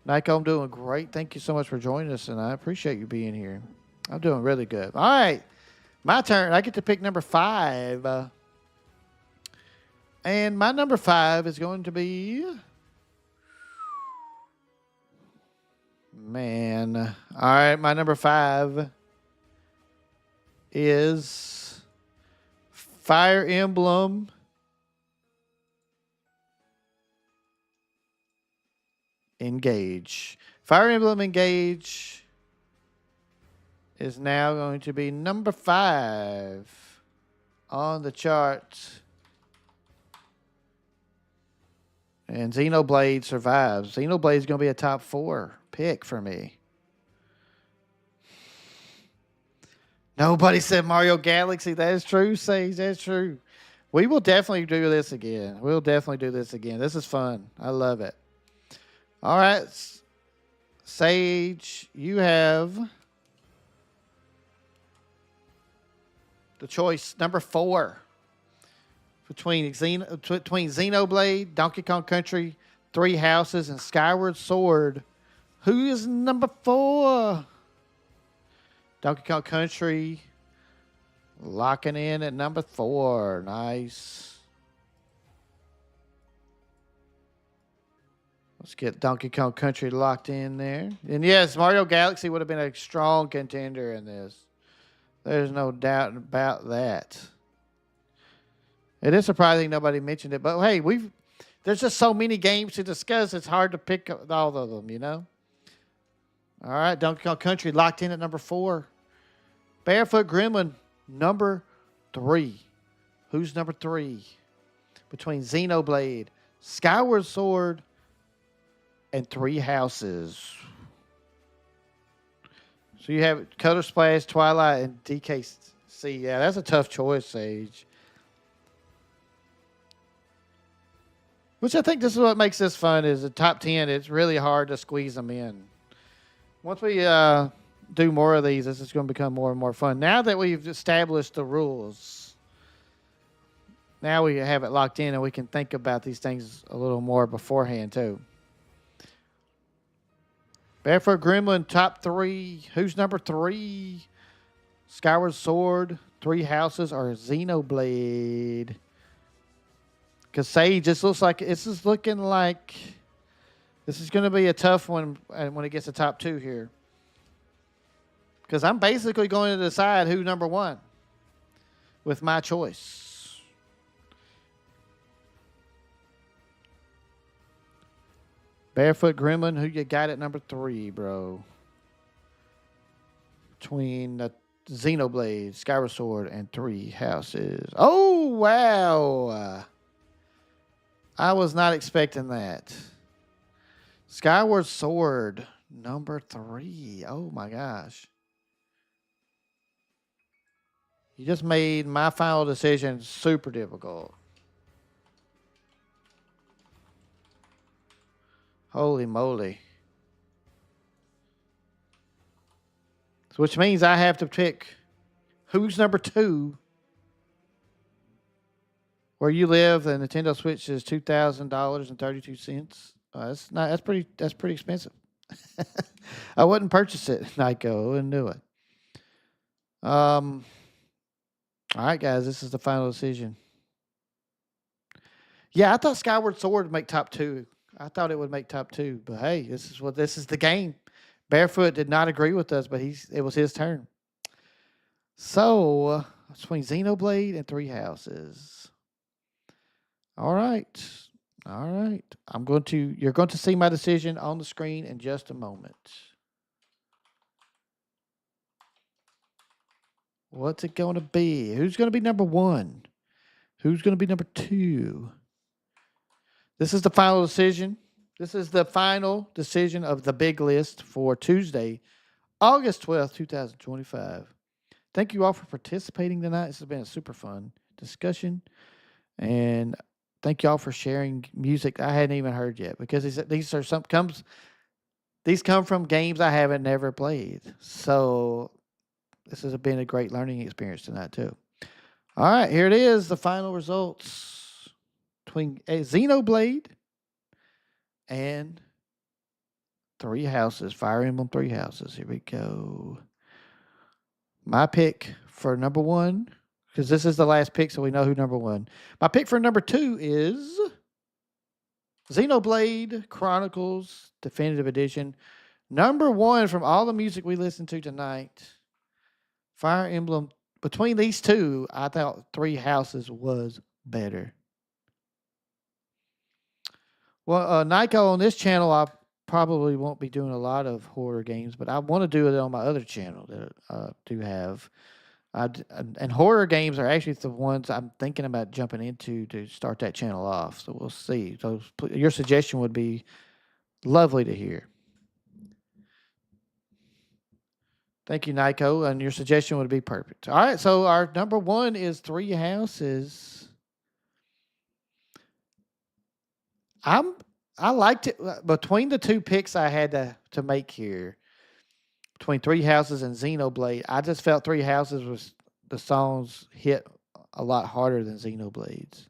Nyko, I'm doing great. Thank you so much for joining us, and I appreciate you being here. I'm doing really good. All right, my turn. I get to pick number 5. And my number 5 is going to be... Man. All right, my number 5 is Fire Emblem Engage. Fire Emblem Engage is now going to be number 5 on the chart. And Xenoblade survives. Xenoblade is going to be a top 4 pick for me. Nobody said Mario Galaxy. That is true, Sage. That's true. We will definitely do this again. We'll definitely do this again. This is fun. I love it. All right. Sage, you have the choice number 4 between Xenoblade, Donkey Kong Country, Three Houses, and Skyward Sword. Who is number 4? Donkey Kong Country locking in at number 4. Nice. Let's get Donkey Kong Country locked in there. And yes, Mario Galaxy would have been a strong contender in this. There's no doubt about that. It is surprising nobody mentioned it, but hey, there's just so many games to discuss. It's hard to pick all of them, you know. All right, Donkey Kong Country locked in at number 4. Barefoot Gremlin, number 3. Who's number 3? Between Xenoblade, Skyward Sword, and Three Houses. So you have Color Splash, Twilight, and DKC. Yeah, that's a tough choice, Sage. Which I think this is what makes this fun is the top 10. It's really hard to squeeze them in. Once we do more of these, this is going to become more and more fun. Now that we've established the rules, now we have it locked in and we can think about these things a little more beforehand too. Barefoot Gremlin, top 3. Who's number 3? Skyward Sword, Three Houses, or Xenoblade? Because Sage, this is looking like this is going to be a tough one when it gets to top 2 here. Because I'm basically going to decide who's number 1 with my choice. Barefoot Gremlin, who you got at number 3, bro? Between the Xenoblade, Skyward Sword, and Three Houses. Oh, wow. I was not expecting that. Skyward Sword, number 3. Oh, my gosh. You just made my final decision super difficult. Holy moly. So which means I have to pick who's number 2. Where you live, the Nintendo Switch is $2,000.32. That's pretty expensive. I wouldn't purchase it, Nyko. I wouldn't do it. All right, guys, this is the final decision. Yeah, I thought Skyward Sword would make top 2. I thought it would make top 2, but hey, this is the game. Barefoot did not agree with us, but it was his turn. So between Xenoblade and Three Houses. All right. You're going to see my decision on the screen in just a moment. What's it going to be? Who's going to be number 1? Who's going to be number 2? This is the final decision. This is the final decision of the big list for Tuesday, August 12th, 2025. Thank you all for participating tonight. This has been a super fun discussion. And thank you all for sharing music I hadn't even heard yet, because these come from games I haven't never played. So this has been a great learning experience tonight too. All right, here it is, the final results between Xenoblade and Three Houses, Fire Emblem Three Houses. Here we go. My pick for number 1, because this is the last pick, so we know who number 1. My pick for number 2 is Xenoblade Chronicles Definitive Edition. Number 1 from all the music we listened to tonight. Fire Emblem. Between these two, I thought Three Houses was better. Well, Nyko, on this channel, I probably won't be doing a lot of horror games, but I want to do it on my other channel that I do have. And horror games are actually the ones I'm thinking about jumping into to start that channel off. So we'll see. So your suggestion would be lovely to hear. Thank you, Nyko, and your suggestion would be perfect. All right, so our number 1 is Three Houses. I liked it between the 2 picks I had to make here. Between Three Houses and Xenoblade, I just felt Three Houses the songs hit a lot harder than Xenoblade's.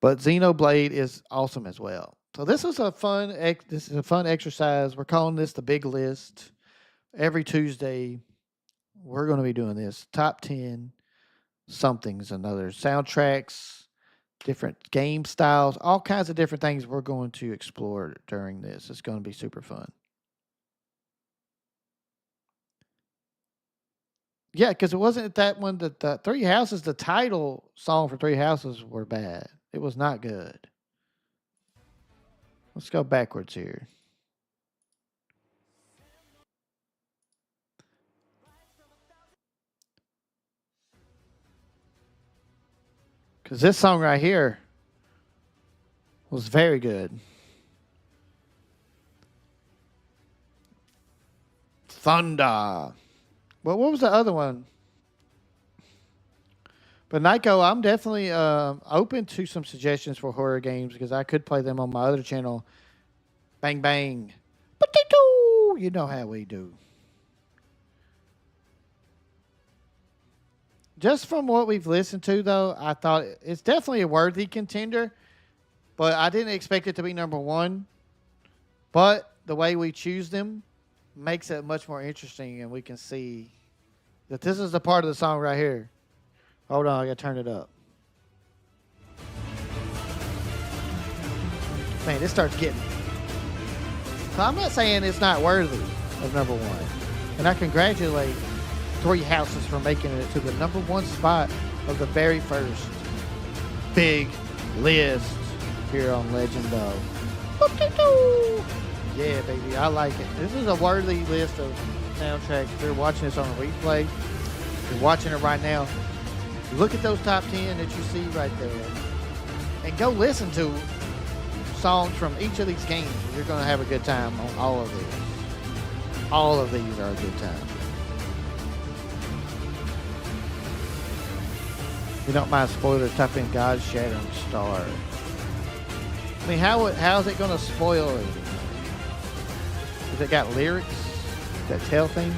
But Xenoblade is awesome as well. So this is a fun exercise. We're calling this the big list. Every Tuesday, we're going to be doing this. Top 10 somethings and others. Soundtracks, different game styles, all kinds of different things we're going to explore during this. It's going to be super fun. Yeah, because it wasn't that one that the Three Houses, the title song for Three Houses were bad. It was not good. Let's go backwards here. Because this song right here was very good. Thunder. Well, what was the other one? But Nyko, I'm definitely open to some suggestions for horror games because I could play them on my other channel. Bang, bang. Potato! You know how we do. Just from what we've listened to, though, I thought it's definitely a worthy contender. But I didn't expect it to be number 1. But the way we choose them makes it much more interesting, and we can see that this is the part of the song right here. Hold on, I gotta turn it up. Man, this starts getting. So I'm not saying it's not worthy of number 1. And I congratulate Three Houses for making it to the number 1 spot of the very first big list. here on Legend of. Yeah, baby, I like it. This is a worthy list of soundtracks. If you're watching this on a replay, you're watching it right now, look at those top 10 that you see right there and go listen to songs from each of these games. You're going to have a good time on all of these. All of these are a good time. If you don't mind spoilers, type in God's Shattering Star. I mean, how's it going to spoil it? Has it got lyrics that tell things?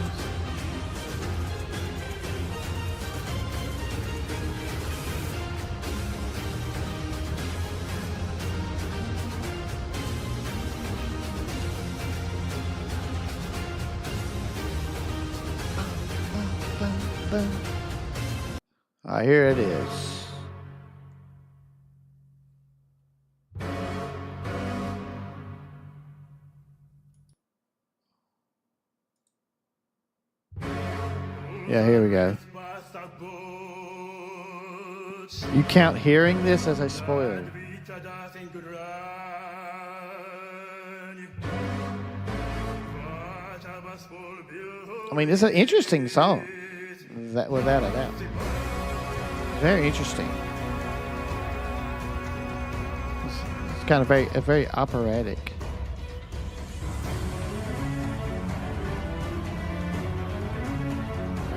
All right, here it is. Yeah, here we go. You count hearing this as a spoiler. I mean, it's an interesting song, without a doubt. Very interesting. It's kind of very operatic.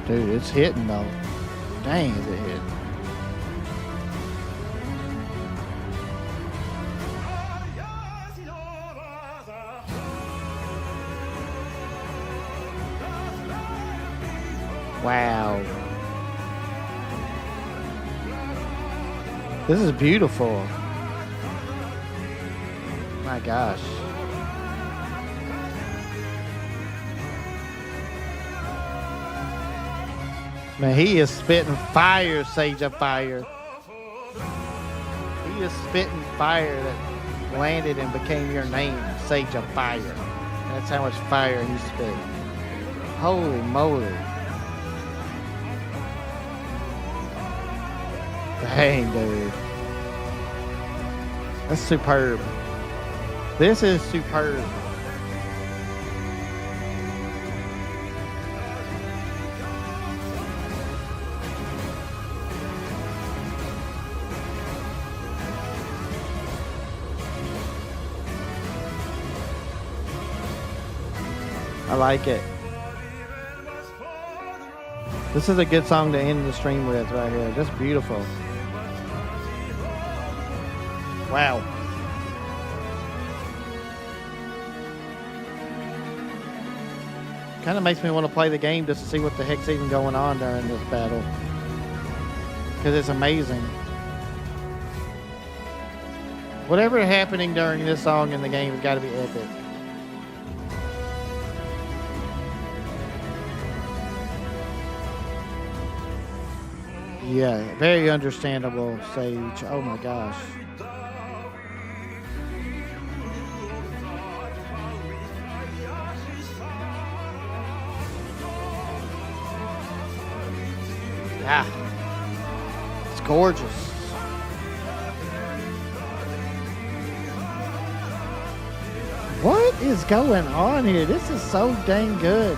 Dude, it's hitting though. Dang, is it hitting? Wow. This is beautiful. My gosh. Man, he is spitting fire, Sage of Fire. He is spitting fire that landed and became your name, Sage of Fire. That's how much fire he's spitting. Holy moly. Dang, dude. That's superb. This is superb. I like it. This is a good song to end the stream with right here. Just beautiful. Wow. Kind of makes me want to play the game just to see what the heck's even going on during this battle. Because it's amazing. Whatever is happening during this song in the game has got to be epic. Yeah, very understandable, Sage. Oh my gosh. Yeah. It's gorgeous. What is going on here? This is so dang good.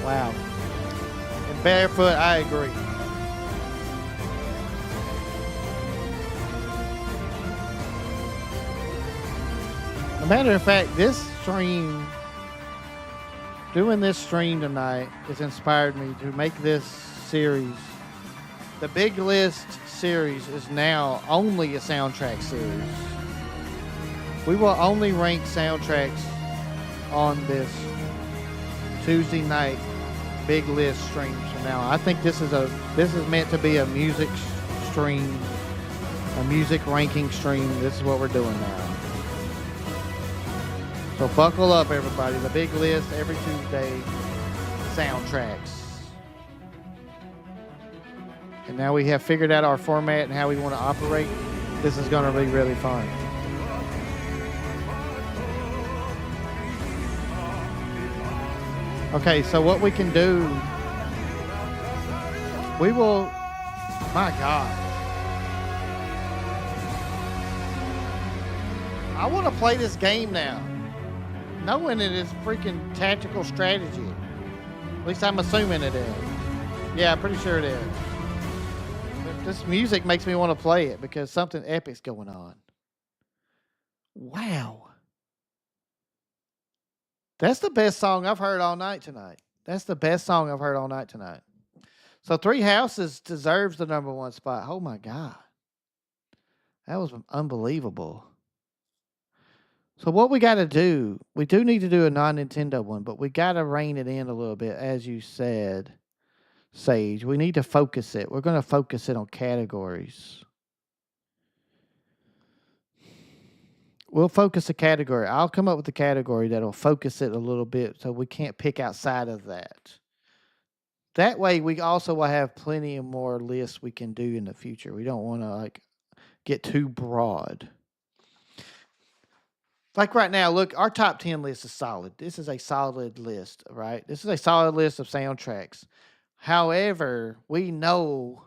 Wow. And Barefoot, I agree. As a matter of fact, doing this stream tonight has inspired me to make this series. The Big List series is now only a soundtrack series. We will only rank soundtracks on this Tuesday night Big List streams from now. I think this is meant to be a music stream, a music ranking stream. This is what we're doing now. So buckle up, everybody. The Big List every Tuesday, soundtracks. And now we have figured out our format and how we want to operate. This is going to be really fun. Okay, so what we can do, we will. My God, I want to play this game now, knowing it is freaking tactical strategy. At least I'm assuming it is. Yeah, I'm pretty sure it is. But this music makes me want to play it because something epic's going on. Wow. That's the best song I've heard all night tonight. That's the best song I've heard all night tonight. So Three Houses deserves the number one spot. Oh my God. That was unbelievable. So what we got to do, we do need to do a non-Nintendo one, but we got to rein it in a little bit, as you said, Sage. We need to focus it. We're going to focus it on categories. We'll focus a category. I'll come up with a category that'll focus it a little bit so we can't pick outside of that. That way, we also will have plenty of more lists we can do in the future. We don't want to get too broad. Like right now, look, our top 10 list is solid. This is a solid list, right? This is a solid list of soundtracks. However, we know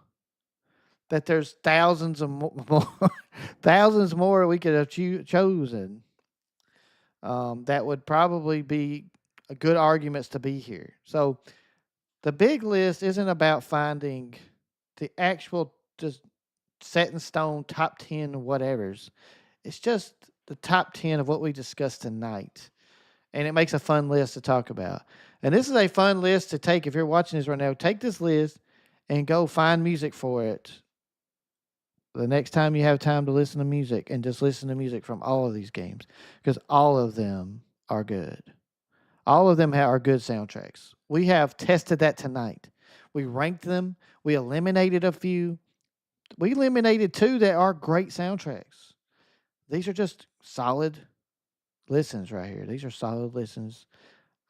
that there's thousands of more, thousands more we could have chosen. That would probably be good arguments to be here. So the big list isn't about finding the actual just set in stone top 10 whatevers. It's just the top 10 of what we discussed tonight. And it makes a fun list to talk about. And this is a fun list to take. If you're watching this right now, take this list and go find music for it. The next time you have time to listen to music, and just listen to music from all of these games, because all of them are good. All of them are good soundtracks. We have tested that tonight. We ranked them. We eliminated a few. We eliminated 2 that are great soundtracks. These are just solid listens right here. These are solid listens.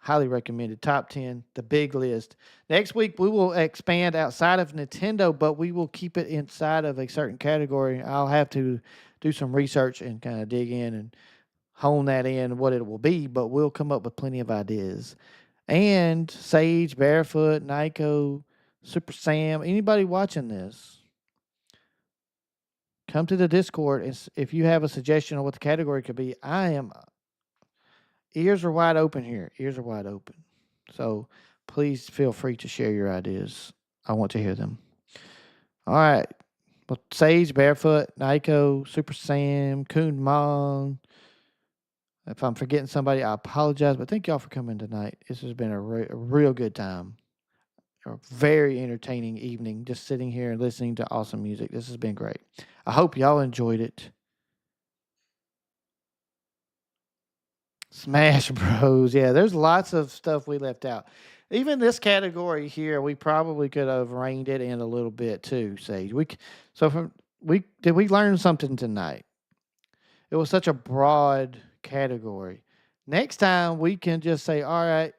Highly recommended. Top 10, the big list. Next week, we will expand outside of Nintendo, but we will keep it inside of a certain category. I'll have to do some research and kind of dig in and hone that in what it will be, but we'll come up with plenty of ideas. And Sage, Barefoot, Nyko, Super Sam, anybody watching this, come to the Discord. And if you have a suggestion on what the category could be, ears are wide open here. Ears are wide open. So please feel free to share your ideas. I want to hear them. All right. Well, Sage, Barefoot, Nyko, Super Sam, Coon Mong. If I'm forgetting somebody, I apologize. But thank y'all for coming tonight. This has been a real good time. A very entertaining evening, just sitting here and listening to awesome music. This has been great. I hope y'all enjoyed it. Smash Bros. Yeah, there's lots of stuff we left out. Even this category here, we probably could have reined it in a little bit too, Sage. Did we learn something tonight? It was such a broad category. Next time we can just say, all right,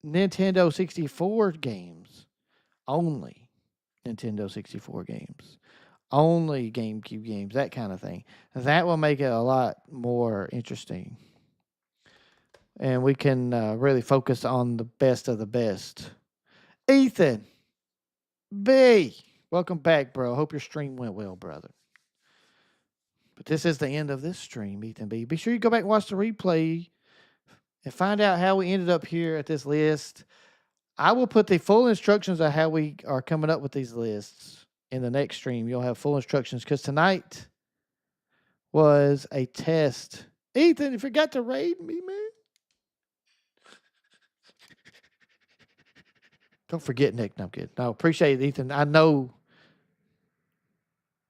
Nintendo 64 games only. Nintendo 64 games. Only GameCube games, that kind of thing. That will make it a lot more interesting. And we can really focus on the best of the best. Ethan B, welcome back, bro. Hope your stream went well, brother. But this is the end of this stream, Ethan B. Be sure you go back and watch the replay and find out how we ended up here at this list. I will put the full instructions of how we are coming up with these lists in the next stream. You'll have full instructions because tonight was a test. Ethan, you forgot to raid me, man. Don't forget, Nick. No, I'm kidding. No, appreciate it, Ethan. I know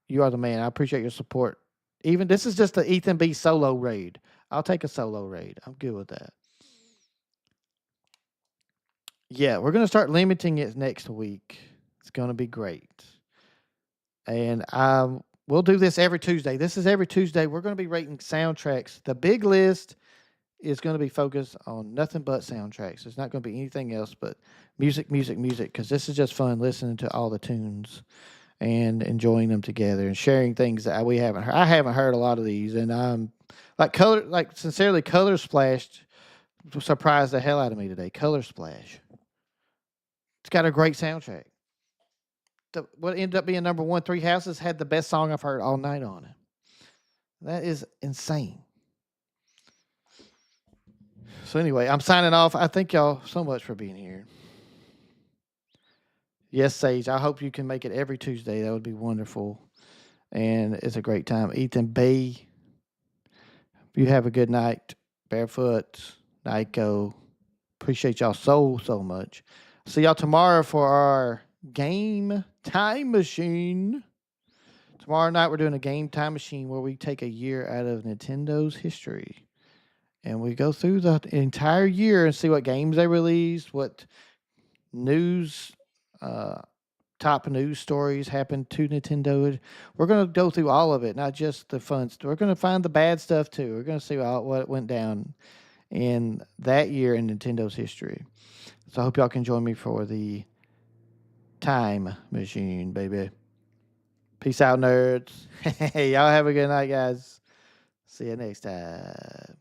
you are the man. I appreciate your support. Even this is just the Ethan B solo raid. I'll take a solo raid. I'm good with that. Yeah, we're going to start limiting it next week. It's going to be great. And we'll do this every Tuesday. This is every Tuesday. We're going to be rating soundtracks. The big list is going to be focused on nothing but soundtracks. It's not going to be anything else but music, because this is just fun listening to all the tunes and enjoying them together and sharing things that we haven't heard. I haven't heard a lot of these, and I'm sincerely, Color Splash surprised the hell out of me today. Color Splash. It's got a great soundtrack. What ended up being number one, Three Houses, had the best song I've heard all night on it. That is insane. So anyway, I'm signing off. I thank y'all so much for being here. Yes, Sage. I hope you can make it every Tuesday. That would be wonderful. And it's a great time. Ethan B. You have a good night. Barefoot, Nyko. Appreciate y'all so much. See y'all tomorrow for our game time machine. Tomorrow night we're doing a game time machine where we take a year out of Nintendo's history. And we go through the entire year and see what games they released, what news, top news stories happened to Nintendo. We're going to go through all of it, not just the fun stuff. We're going to find the bad stuff too. We're going to see what went down in that year in Nintendo's history. So I hope y'all can join me for the time machine, baby. Peace out, nerds. Y'all have a good night, guys. See you next time.